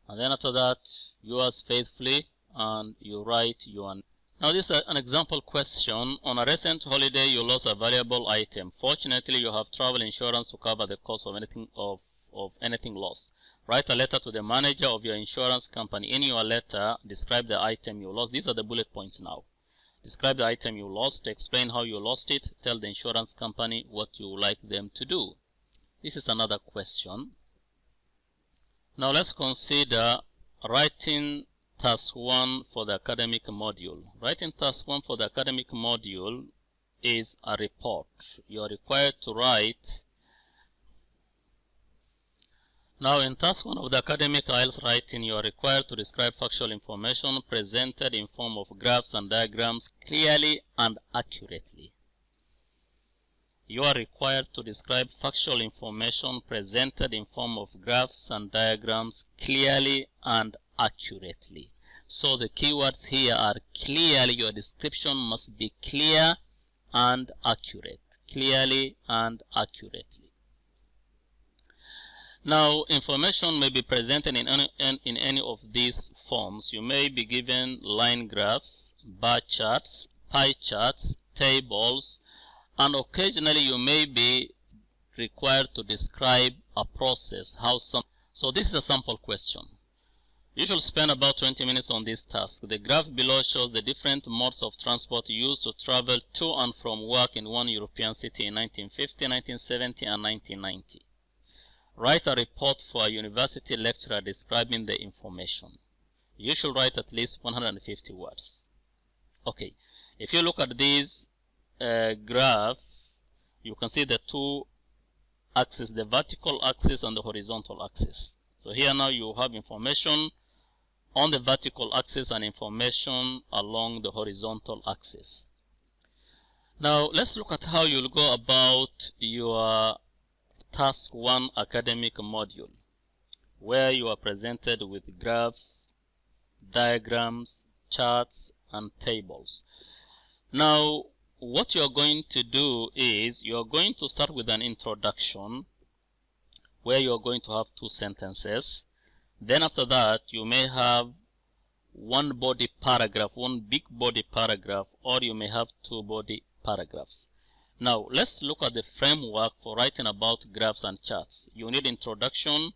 And then after that, yours faithfully, and you write your... Now this is an example question. On a recent holiday, you lost a valuable item. Fortunately, you have travel insurance to cover the cost of anything lost. Write a letter to the manager of your insurance company. In your letter, describe the item you lost. These are the bullet points now. Describe the item you lost, explain how you lost it, tell the insurance company what you would like them to do. This is another question. Now let's consider writing task 1 for the academic module. Writing task 1 for the academic module is a report. You are required to write. Now in task 1 of the academic IELTS writing, you are required to describe factual information presented in form of graphs and diagrams clearly and accurately. You are required to describe factual information presented in form of graphs and diagrams clearly and accurately. So the keywords here are clearly. Your description must be clear and accurate. Clearly and accurately. Now, information may be presented in any of these forms. You may be given line graphs, bar charts, pie charts, tables, and occasionally you may be required to describe a process. So this is a sample question. You should spend about 20 minutes on this task. The graph below shows the different modes of transport used to travel to and from work in one European city in 1950, 1970, and 1990. Write a report for a university lecturer describing the information. You should write at least 150 words. Okay, if you look at this graph, you can see the two axis, the vertical axis and the horizontal axis. So here now you have information on the vertical axis and information along the horizontal axis. Now let's look at how you'll go about your task 1 academic module, where you are presented with graphs, diagrams, charts and tables. Now what you're going to do is you're going to start with an introduction where you're going to have 2 sentences. Then after that you may have one body paragraph, one big body paragraph, or you may have 2 body paragraphs. Now let's look at the framework for writing about graphs and charts. You need introduction,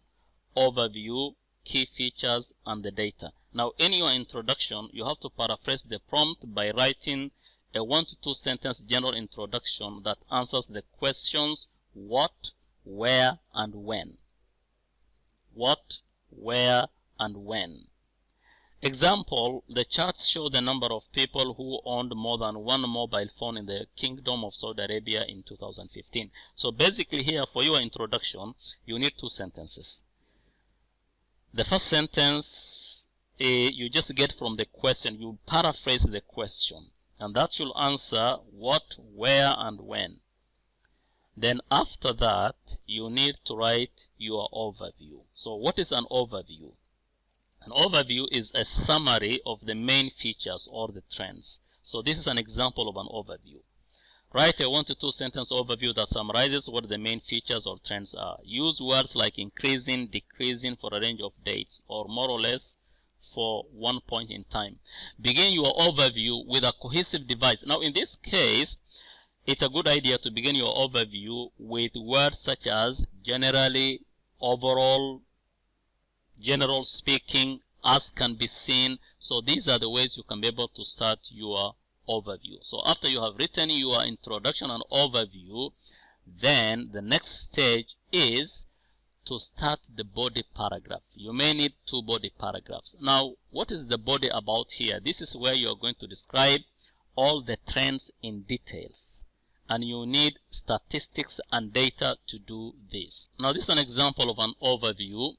overview, key features and the data. Now in your introduction you have to paraphrase the prompt by writing a 1 to 2 sentence general introduction that answers the questions what, where and when. What, where and when. Example, the charts show the number of people who owned more than one mobile phone in the Kingdom of Saudi Arabia in 2015. So basically here for your introduction you need 2 sentences. The first sentence you just get from the question, you paraphrase the question, and that should answer what, where and when. Then after that you need to write your overview. So what is an overview? An overview is a summary of the main features or the trends. So this is an example of an overview. Write a 1 to 2 sentence overview that summarizes what the main features or trends are. Use words like increasing, decreasing for a range of dates, or more or less for one point in time. Begin your overview with a cohesive device. Now in this case, it's a good idea to begin your overview with words such as generally, overall, general speaking, as can be seen. So these are the ways you can be able to start your overview. So after you have written your introduction and overview, then the next stage is to start the body paragraph. You may need 2 body paragraphs. Now what is the body about here? This is where you are going to describe all the trends in details, and you need statistics and data to do this. Now this is an example of an overview.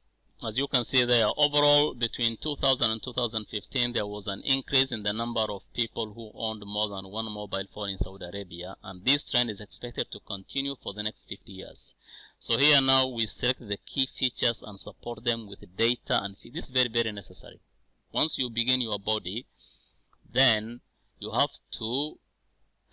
As you can see there, overall between 2000 and 2015 there was an increase in the number of people who owned more than one mobile phone in Saudi Arabia, and this trend is expected to continue for the next 50 years. So here now we select the key features and support them with data, and this is very, very necessary. Once you begin your body, then you have to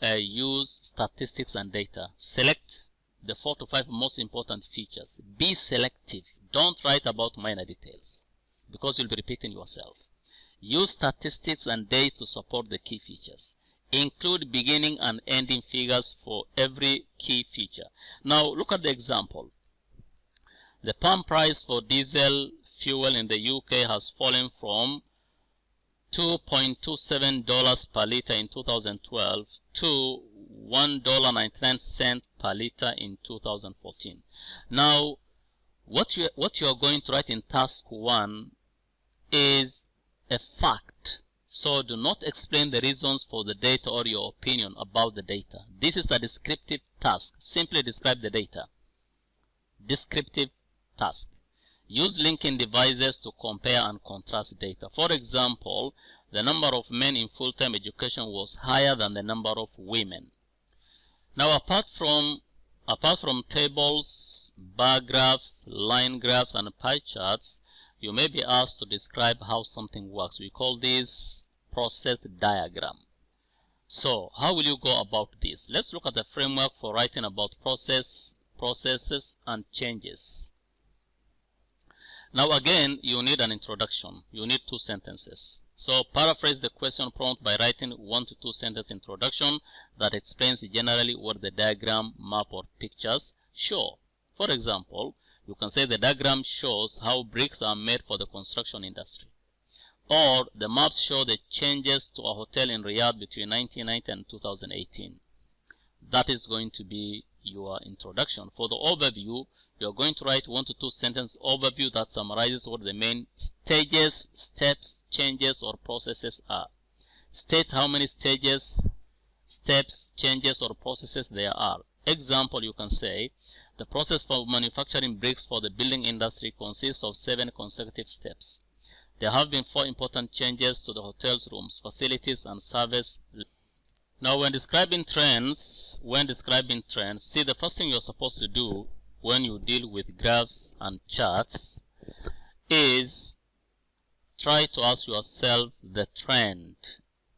use statistics and data. Select the 4 to 5 most important features. Be selective. Don't write about minor details because you'll be repeating yourself. Use statistics and data to support the key features. Include beginning and ending figures for every key feature. Now look at the example. The pump price for diesel fuel in the UK has fallen from $2.27 per liter in 2012 to $1.99 per liter in 2014. Now what you are going to write in task 1 is a fact. So do not explain the reasons for the data or your opinion about the data. This is a descriptive task. Simply describe the data. Descriptive task. Use linking devices to compare and contrast data. For example, the number of men in full-time education was higher than the number of women. Now apart from tables, bar graphs, line graphs and pie charts, you may be asked to describe how something works. We call this process diagram. So how will you go about this? Let's look at the framework for writing about processes and changes. Now again, you need an introduction. You need 2 sentences. So paraphrase the question prompt by writing 1 to 2 sentence introduction that explains generally what the diagram, map or pictures show. For example, you can say the diagram shows how bricks are made for the construction industry. Or the maps show the changes to a hotel in Riyadh between 1990 and 2018. That is going to be your introduction. For the overview, You are going to write 1 to 2 sentence overview that summarizes what the main stages, steps, changes, or processes are. State how many stages, steps, changes, or processes there are. Example, you can say, the process for manufacturing bricks for the building industry consists of 7 consecutive steps. There have been 4 important changes to the hotel's rooms, facilities, and service. Now, when describing trends, see, the first thing you're supposed to do when you deal with graphs and charts is try to ask yourself the trend.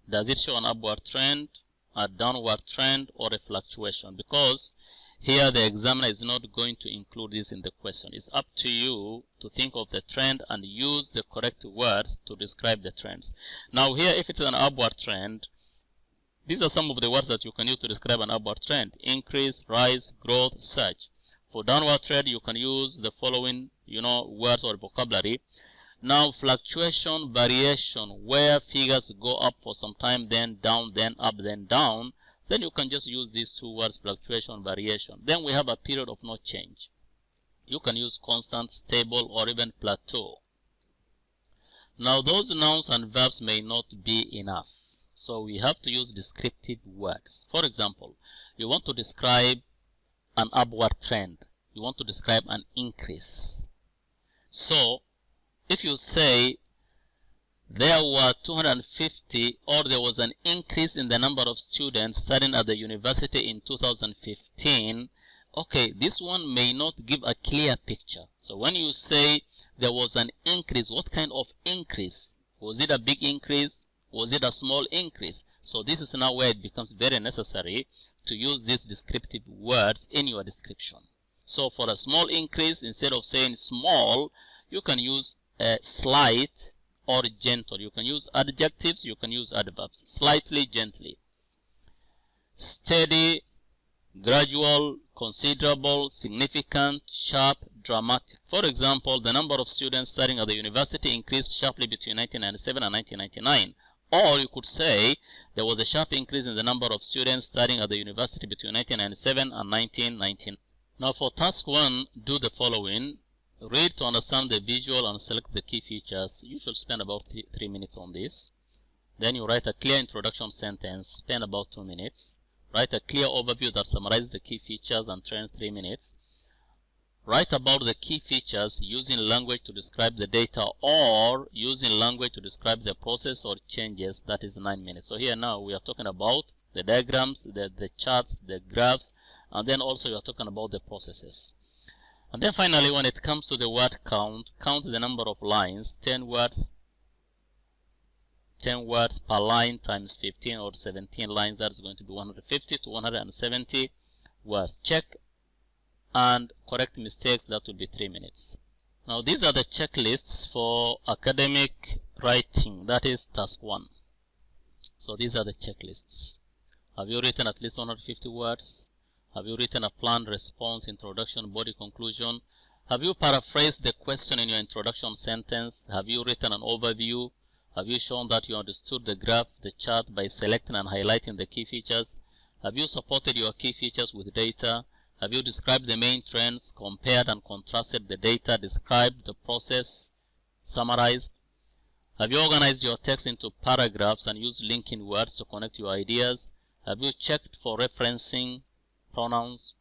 Does it show an upward trend, a downward trend, or a fluctuation? Because here the examiner is not going to include this in the question. It's up to you to think of the trend and use the correct words to describe the trends. Now here, if it's an upward trend, these are some of the words that you can use to describe an upward trend: increase, rise, growth, surge. For downward trend, you can use the following, words or vocabulary. Now, fluctuation, variation, where figures go up for some time, then down, then up, then down, then you can just use these 2 words, fluctuation, variation. Then we have a period of no change. You can use constant, stable, or even plateau. Now, those nouns and verbs may not be enough, so we have to use descriptive words. For example, you want to describe an upward trend. You want to describe an increase. So, if you say there were 250, or there was an increase in the number of students studying at the university in 2015, okay, this one may not give a clear picture. So when you say there was an increase, what kind of increase? Was it a big increase? Was it a small increase? So this is now where it becomes very necessary to use these descriptive words in your description. So for a small increase, instead of saying small, you can use slight or gentle. You can use adjectives, you can use adverbs. Slightly, gently. Steady, gradual, considerable, significant, sharp, dramatic. For example, the number of students studying at the university increased sharply between 1997 and 1999. Or you could say there was a sharp increase in the number of students studying at the university between 1997 and 1999. Now for task 1, do the following. Read to understand the visual and select the key features. You should spend about 3 minutes on this. Then you write a clear introduction sentence, spend about 2 minutes. Write a clear overview that summarizes the key features and trends, 3 minutes. Write about the key features using language to describe the data, or using language to describe the process or changes, that is 9 minutes. So here now we are talking about the diagrams, the charts, the graphs, and then also we are talking about the processes. And then finally, when it comes to the word count, count the number of lines. 10 words per line times 15 or 17 lines, that's going to be 150 to 170 words. Check and correct mistakes, that will be 3 minutes. Now these are the checklists for academic writing, that is task 1. So these are the checklists. Have you written at least 150 words? Have you written a planned response, introduction, body, conclusion? Have you paraphrased the question in your introduction sentence? Have you written an overview? Have you shown that you understood the graph, the chart by selecting and highlighting the key features? Have you supported your key features with data? Have you described the main trends, compared and contrasted the data, described the process, summarized? Have you organized your text into paragraphs and used linking words to connect your ideas? Have you checked for referencing pronouns?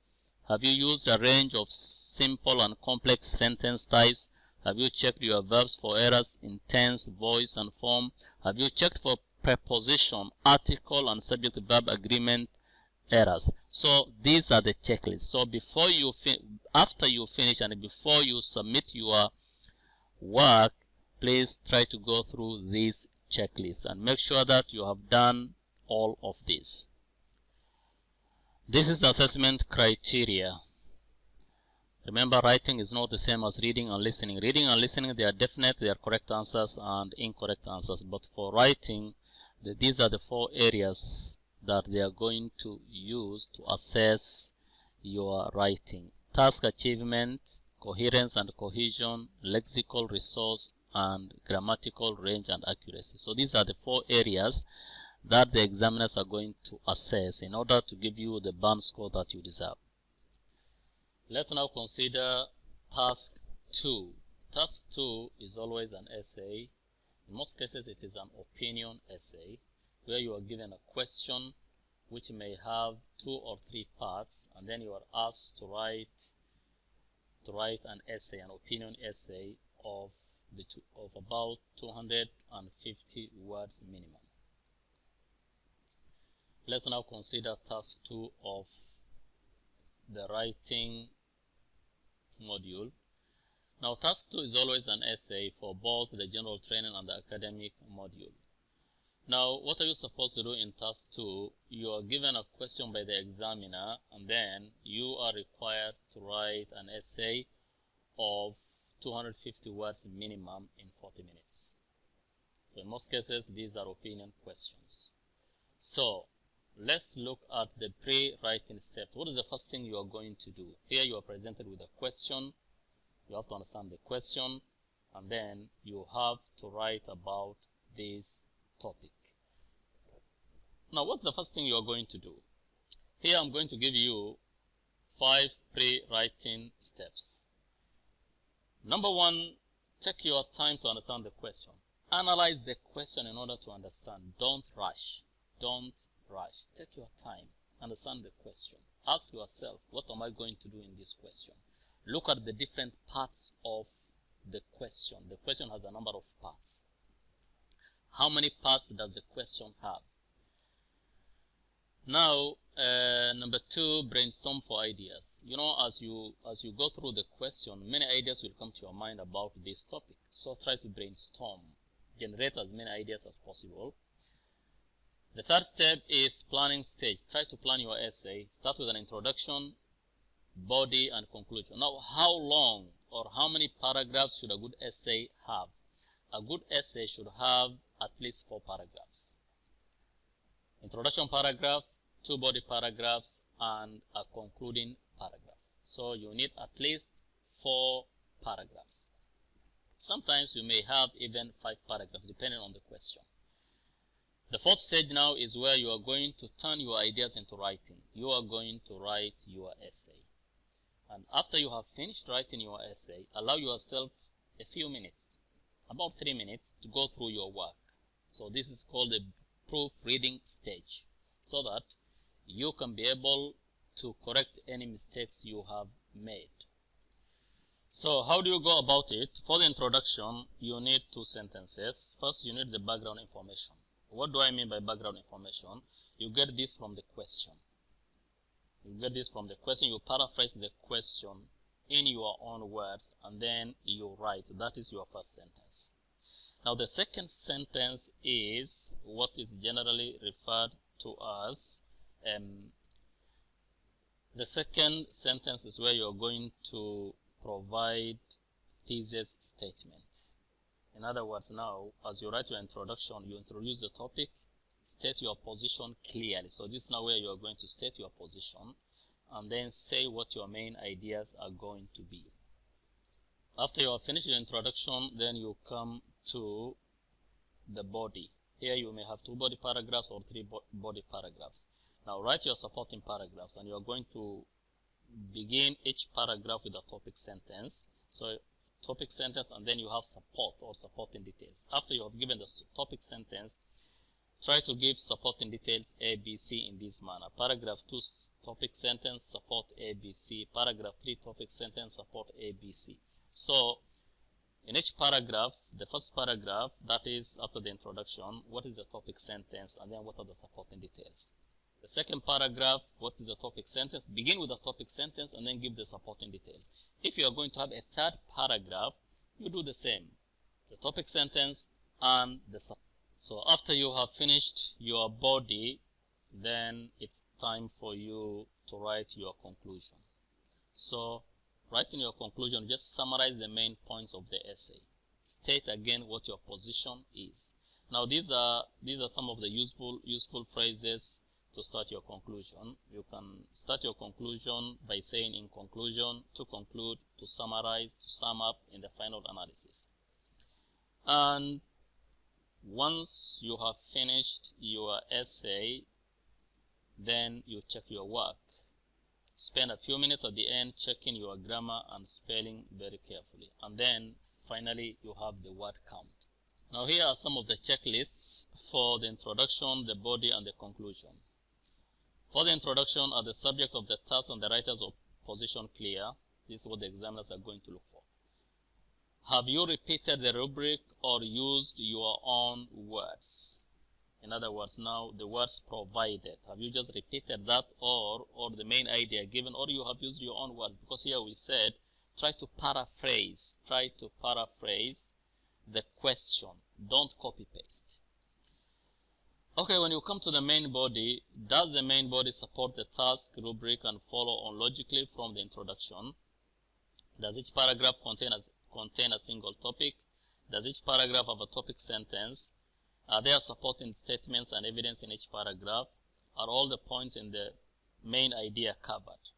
Have you used a range of simple and complex sentence types? Have you checked your verbs for errors in tense, voice, and form? Have you checked for preposition, article, and subject-verb agreement errors? So these are the checklists. So before you after you finish and before you submit your work, please try to go through these checklists and make sure that you have done all of this. This is the assessment criteria. Remember, writing is not the same as reading and listening. Reading and listening, they are definite, they are correct answers and incorrect answers. But for writing, these are the 4 areas that they are going to use to assess your writing. Task achievement, coherence and cohesion, lexical resource, and grammatical range and accuracy. So these are the 4 areas that the examiners are going to assess in order to give you the band score that you deserve. Let's now consider task 2. Task 2 is always an essay. In most cases, it is an opinion essay where you are given a question which may have 2 or 3 parts, and then you are asked to write an essay, an opinion essay of about 250 words minimum. Let's now consider task 2 of the writing module. Now, task 2 is always an essay for both the general training and the academic module. Now, what are you supposed to do in task 2? You are given a question by the examiner, and then you are required to write an essay of 250 words minimum in 40 minutes. So in most cases, these are opinion questions. So let's look at the pre-writing step. What is the first thing you are going to do? Here you are presented with a question. You have to understand the question, and then you have to write about this topic. Now, what's the first thing you are going to do? Here I'm going to give you 5 pre-writing steps. Number 1, take your time to understand the question. Analyze the question in order to understand. Don't rush. Don't rush. Take your time. Understand the question. Ask yourself, what am I going to do in this question? Look at the different parts of the question. The question has a number of parts. How many parts does the question have? Now, number 2, brainstorm for ideas. You know, as you go through the question, many ideas will come to your mind about this topic. So try to brainstorm. Generate as many ideas as possible. The third step is planning stage. Try to plan your essay. Start with an introduction, body, and conclusion. Now, how long or how many paragraphs should a good essay have? A good essay should have at least 4 paragraphs. Introduction paragraph, 2 body paragraphs, and a concluding paragraph. So you need at least 4 paragraphs. Sometimes you may have even 5 paragraphs depending on the question. The fourth stage now is where you are going to turn your ideas into writing. You are going to write your essay. And after you have finished writing your essay, allow yourself a few minutes, about 3 minutes, to go through your work. So this is called the proofreading stage, so that you can be able to correct any mistakes you have made. So how do you go about it? For the introduction, you need 2 sentences. First, you need the background information. What do I mean by background information? You get this from the question. You paraphrase the question in your own words, and then you write. That is your first sentence. Now, the second sentence is what is generally referred to as the second sentence is where you're going to provide thesis statement. In other words, now, as you write your introduction, you introduce the topic, state your position clearly. So this is now where you are going to state your position, and then say what your main ideas are going to be. After you have finished your introduction, then you come to the body. Here you may have 2 body paragraphs or 3 body paragraphs. Now write your supporting paragraphs, and you are going to begin each paragraph with a topic sentence. So topic sentence, and then you have support or supporting details. After you have given the topic sentence, try to give supporting details A, B, C in this manner. Paragraph 2 topic sentence, support A, B, C. Paragraph 3 topic sentence, support A, B, C. So in each paragraph, the first paragraph, that is after the introduction, what is the topic sentence, and then what are the supporting details. The second paragraph, what is the topic sentence? Begin with the topic sentence and then give the supporting details. If you are going to have a third paragraph, you do the same. The topic sentence and the support. So after you have finished your body, then it's time for you to write your conclusion. So writing your conclusion, just summarize the main points of the essay. State again what your position is. Now these are some of the useful phrases to start your conclusion. You can start your conclusion by saying in conclusion, to conclude, to summarize, to sum up in the final analysis. And once you have finished your essay, then you check your work. spend a few minutes at the end checking your grammar and spelling very carefully. And then finally you have the word count. Now here are some of the checklists for the introduction, the body, and the conclusion. For the introduction, are the subject of the task and the writer's position clear? This is what the examiners are going to look for. Have you repeated the rubric or used your own words? In other words, now the words provided. Have you just repeated that or the main idea given, or you have used your own words? Because here we said try to paraphrase the question. Don't copy paste. Okay, when you come to the main body, does the main body support the task, rubric, and follow on logically from the introduction? Does each paragraph contain a single topic? Does each paragraph have a topic sentence? Are there supporting statements and evidence in each paragraph? Are all the points in the main idea covered?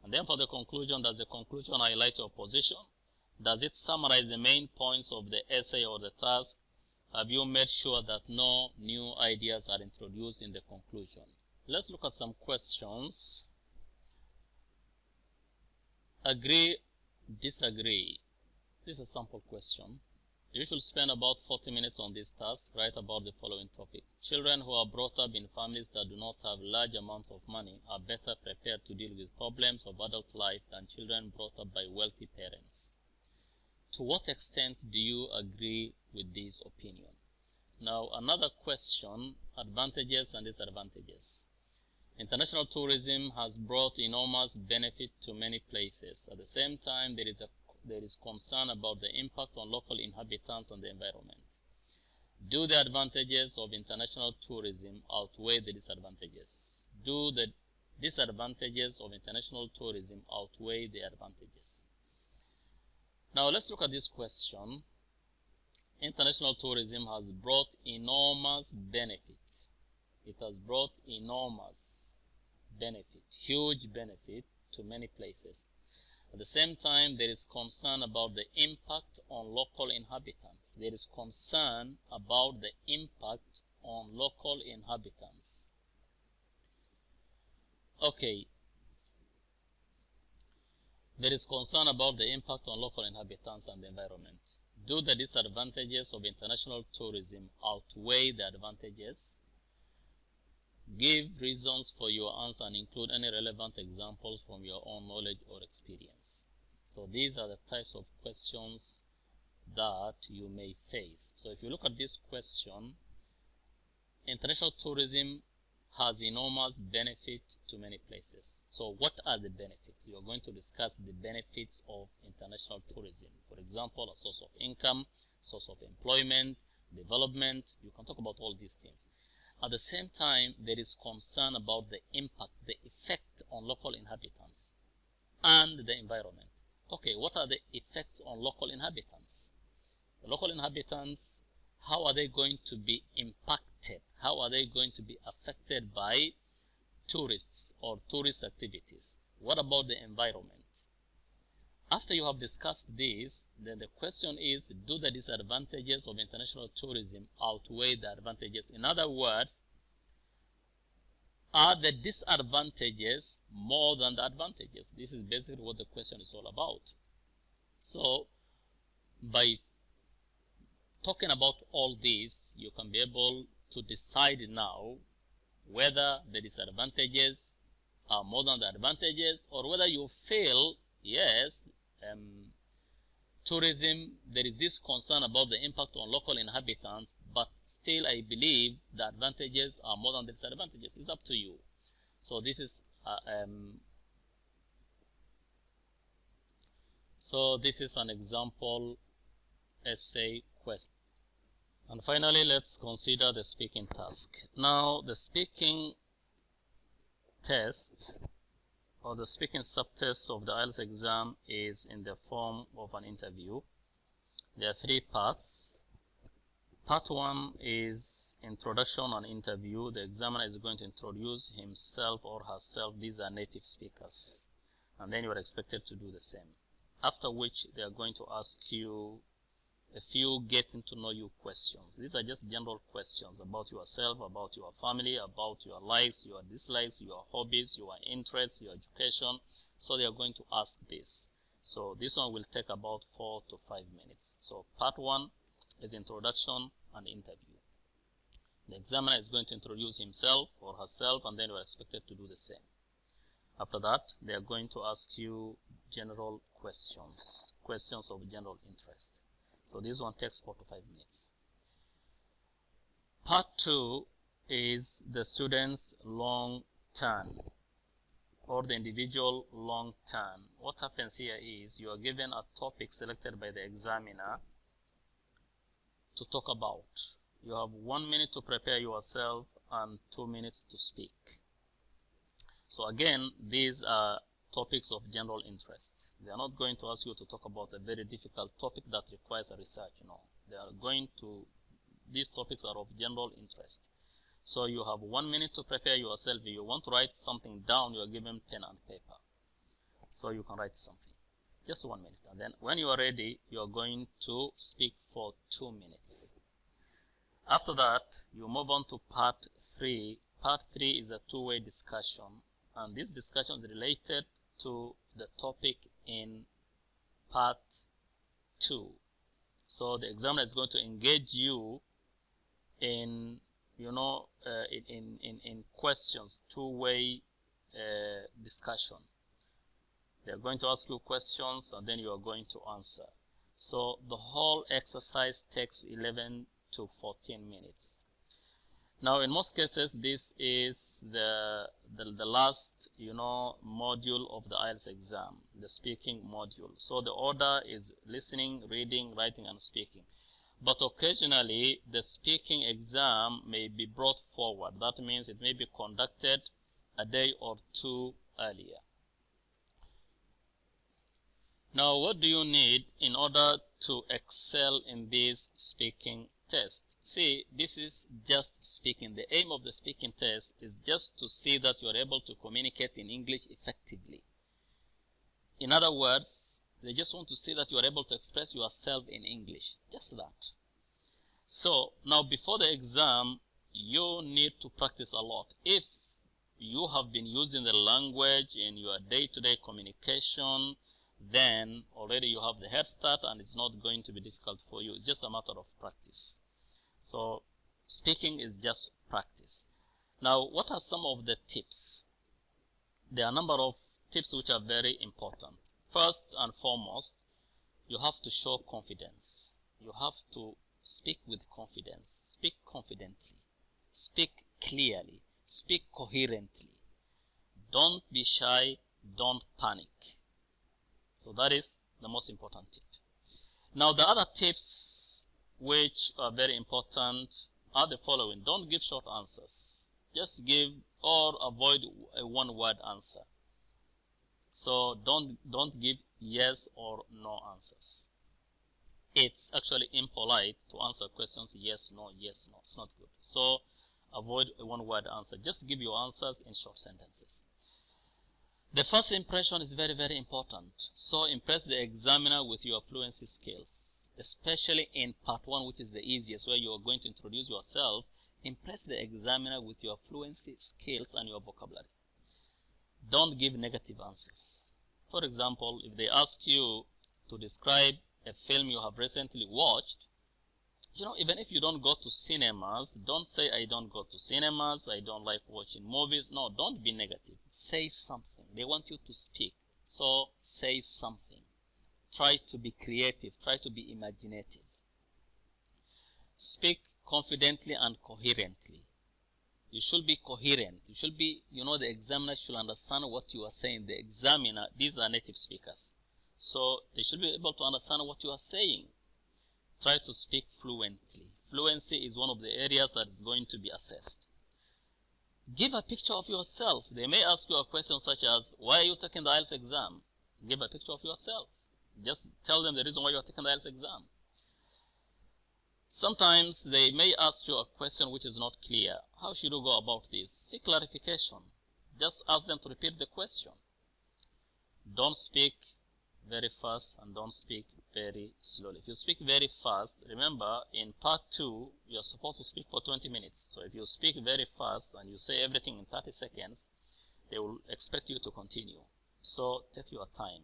And then for the conclusion, does the conclusion highlight your position? Does it summarize the main points of the essay or the task? Have you made sure that no new ideas are introduced in the conclusion? Let's look at some questions. Agree, disagree. This is a sample question. You should spend about 40 minutes on this task. Write about the following topic. Children who are brought up in families that do not have large amounts of money are better prepared to deal with problems of adult life than children brought up by wealthy parents. To what extent do you agree with this opinion? Now, another question, advantages and disadvantages. International tourism has brought enormous benefit to many places. At the same time, there is concern about the impact on local inhabitants and the environment. Do the advantages of international tourism outweigh the disadvantages? Do the disadvantages of international tourism outweigh the advantages? Now let's look at this question. International tourism has brought enormous benefit. It has brought enormous benefit, huge benefit to many places. At the same time, there is concern about the impact on local inhabitants. There is concern about the impact on local inhabitants. Okay. There is concern about the impact on local inhabitants and the environment. Do the disadvantages of international tourism outweigh the advantages? Give reasons for your answer and include any relevant examples from your own knowledge or experience. So these are the types of questions that you may face. So if you look at this question, international tourism has enormous benefit to many places. So what are the benefits? You are going to discuss the benefits of international tourism. For example, a source of income, source of employment, development. You can talk about all these things. At the same time, there is concern about the impact, the effect on local inhabitants and the environment. Okay, what are the effects on local inhabitants? The local inhabitants, how are they going to be impacted? How are they going to be affected by tourists or tourist activities? What about the environment? After you have discussed this, then the question is, do the disadvantages of international tourism outweigh the advantages? In other words, are the disadvantages more than the advantages? This is basically what the question is all about. So, by talking about all this, you can be able to decide now whether the disadvantages are more than the advantages, or whether you feel, yes, tourism, there is this concern about the impact on local inhabitants, but still I believe the advantages are more than the disadvantages. It's up to you. So this is an example essay question. And finally, let's consider the speaking task. Now, the speaking test or the speaking subtest of the IELTS exam is in the form of an interview. There are 3 parts. Part 1 is introduction and interview. The examiner is going to introduce himself or herself. These are native speakers. And then you are expected to do the same. After which they are going to ask you a few getting to know you questions. These are just general questions about yourself, about your family, about your likes, your dislikes, your hobbies, your interests, your education. So they are going to ask this. So this one will take about 4 to 5 minutes. So part 1 is introduction and interview. The examiner is going to introduce himself or herself, and then you are expected to do the same. After that, they are going to ask you general questions of general interest. So this one takes 4 to 5 minutes. Part 2 is the student's long turn, or the individual long turn. What happens here is you are given a topic selected by the examiner to talk about. You have 1 minute to prepare yourself and 2 minutes to speak. So again, these are topics of general interest. They are not going to ask you to talk about a very difficult topic that requires a research. No, these topics are of general interest. So you have 1 minute to prepare yourself. If you want to write something down, you are given pen and paper. So you can write something. Just 1 minute. And then when you are ready, you are going to speak for 2 minutes. After that, you move on to part 3. Part 3 is a two-way discussion, and this discussion is related to the topic in part 2. So the examiner is going to engage you in, in questions, two-way discussion. They are going to ask you questions, and then you are going to answer. So the whole exercise takes 11 to 14 minutes. Now, in most cases, this is the last, module of the IELTS exam, the speaking module. So the order is listening, reading, writing, and speaking. But occasionally, the speaking exam may be brought forward. That means it may be conducted a day or 2 earlier. Now, what do you need in order to excel in this speaking test? See, this is just speaking. The aim of the speaking test is just to see that you are able to communicate in English effectively. In other words, they just want to see that you are able to express yourself in English. Just that. So, now before the exam, you need to practice a lot. If you have been using the language in your day-to-day communication, then already you have the head start and it's not going to be difficult for you. It's just a matter of practice. So speaking is just practice. Now, what are some of the tips? There are a number of tips which are very important. First and foremost, you have to show confidence. You have to speak with confidence. Speak confidently. Speak clearly. Speak coherently. Don't be shy. Don't panic. So that is the most important tip. Now, the other tips which are very important are the following. Don't give short answers. Just give or avoid a one-word answer. So don't give yes or no answers. It's actually impolite to answer questions yes, no, yes, no. It's not good. So avoid a one-word answer. Just give your answers in short sentences. The first impression is very, very important. So impress the examiner with your fluency skills, especially in part 1, which is the easiest, where you are going to introduce yourself. Impress the examiner with your fluency skills and your vocabulary. Don't give negative answers. For example, if they ask you to describe a film you have recently watched, even if you don't go to cinemas, don't say, I don't go to cinemas, I don't like watching movies. No, don't be negative. Say something. They want you to speak. So say something. Try to be creative. Try to be imaginative. Speak confidently and coherently. You should be coherent. You should be, the examiner should understand what you are saying. The examiner, these are native speakers. So they should be able to understand what you are saying. Try to speak fluently. Fluency is one of the areas that is going to be assessed. Give a picture of yourself. They may ask you a question such as, why are you taking the IELTS exam? Give a picture of yourself. Just tell them the reason why you are taking the IELTS exam. Sometimes they may ask you a question which is not clear. How should you go about this? Seek clarification. Just ask them to repeat the question. Don't speak very fast and don't speak very slowly. If you speak very fast, remember in part 2 you're supposed to speak for 20 minutes. So if you speak very fast and you say everything in 30 seconds, they will expect you to continue. So take your time.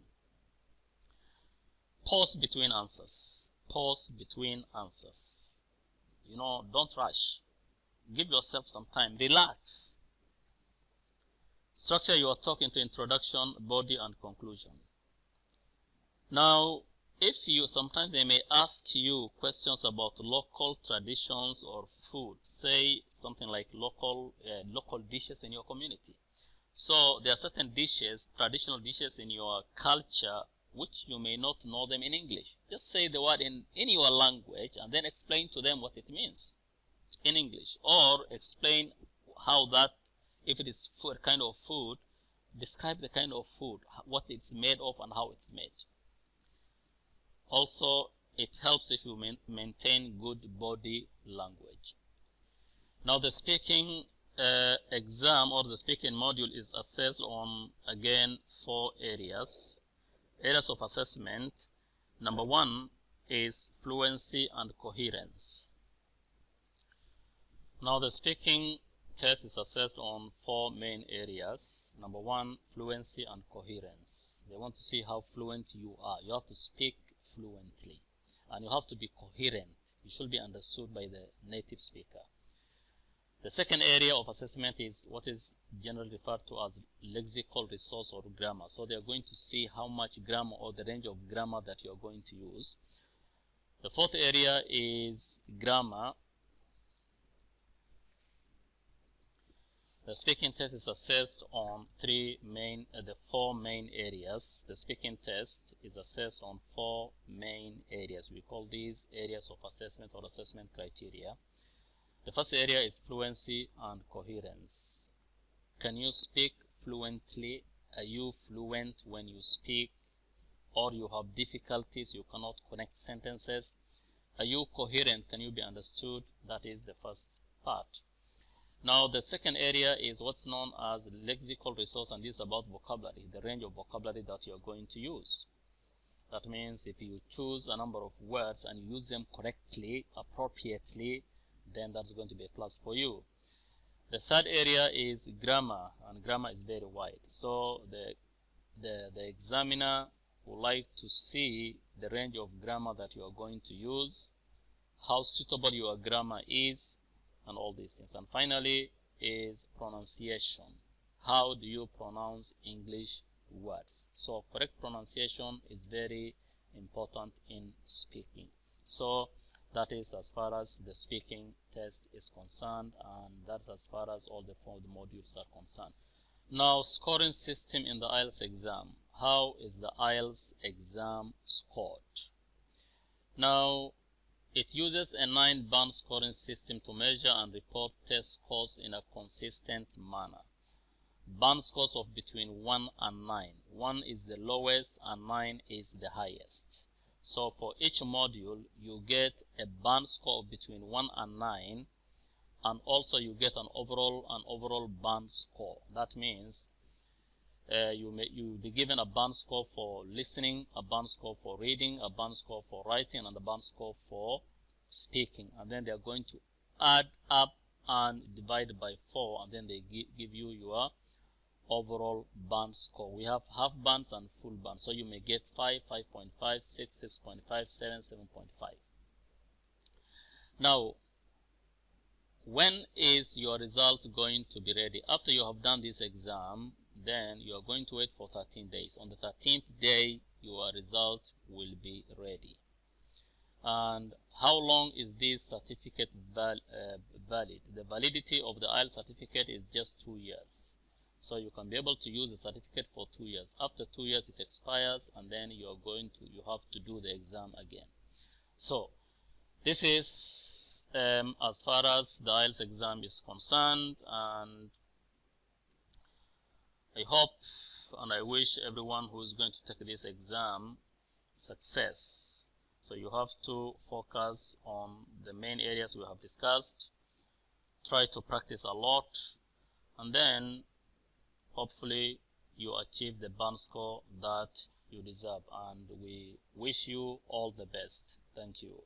Pause between answers. Pause between answers. You know, don't rush. Give yourself some time. Relax. Structure your talk into introduction, body, and conclusion. Now, sometimes they may ask you questions about local traditions or food. Say something like local dishes in your community. So there are certain dishes, traditional dishes in your culture, which you may not know them in English. Just say the word in your language and then explain to them what it means in English. Or explain how that, if it is a kind of food, describe the kind of food, what it's made of and how it's made. Also, it helps if you maintain good body language. Now the speaking exam or the speaking module is assessed on, again, 4 areas. Areas of assessment. Number 1 is fluency and coherence. Now the speaking test is assessed on 4 main areas. Number 1, fluency and coherence. They want to see how fluent you are. You have to speak fluently and you have to be coherent. You should be understood by the native speaker. The second area of assessment is what is generally referred to as lexical resource or grammar. So they are going to see how much grammar or the range of grammar that you are going to use. The fourth area is grammar. The speaking test is assessed on the 4 main areas. The speaking test is assessed on 4 main areas. We call these areas of assessment or assessment criteria. The first area is fluency and coherence. Can you speak fluently? Are you fluent when you speak? Or you have difficulties, you cannot connect sentences? Are you coherent? Can you be understood? That is the first part. Now the second area is what's known as lexical resource, and this is about vocabulary, the range of vocabulary that you are going to use. That means if you choose a number of words and use them correctly, appropriately, then that's going to be a plus for you. The third area is grammar, and grammar is very wide. So the examiner would like to see the range of grammar that you are going to use, how suitable your grammar is, and all these things. And finally is pronunciation. How do you pronounce English words? So correct pronunciation is very important in speaking. So that is as far as the speaking test is concerned, and that's as far as all the 4 modules are concerned. Now, scoring system in the IELTS exam. How is the IELTS exam scored? Now, it uses a 9-band scoring system to measure and report test scores in a consistent manner. Band scores of between 1 and 9. 1 is the lowest and 9 is the highest. So for each module, you get a band score of between 1 and 9, and also you get an overall band score. That means you'll be given a band score for listening, a band score for reading, a band score for writing, and a band score for speaking. And then they are going to add up and divide by 4, and then they give you your overall band score. We have half bands and full bands, so you may get 5, 5.5, 6, 6.5, 7, 7.5. Now, when is your result going to be ready? After you have done this exam, then you are going to wait for 13 days. On the 13th day, your result will be ready. And how long is this certificate valid? The validity of the IELTS certificate is just 2 years. So you can be able to use the certificate for 2 years. After 2 years, it expires, and then you have to do the exam again. So this is as far as the IELTS exam is concerned, and I hope and I wish everyone who is going to take this exam success. So you have to focus on the main areas we have discussed. Try to practice a lot, and then hopefully you achieve the band score that you deserve, and we wish you all the best. Thank you.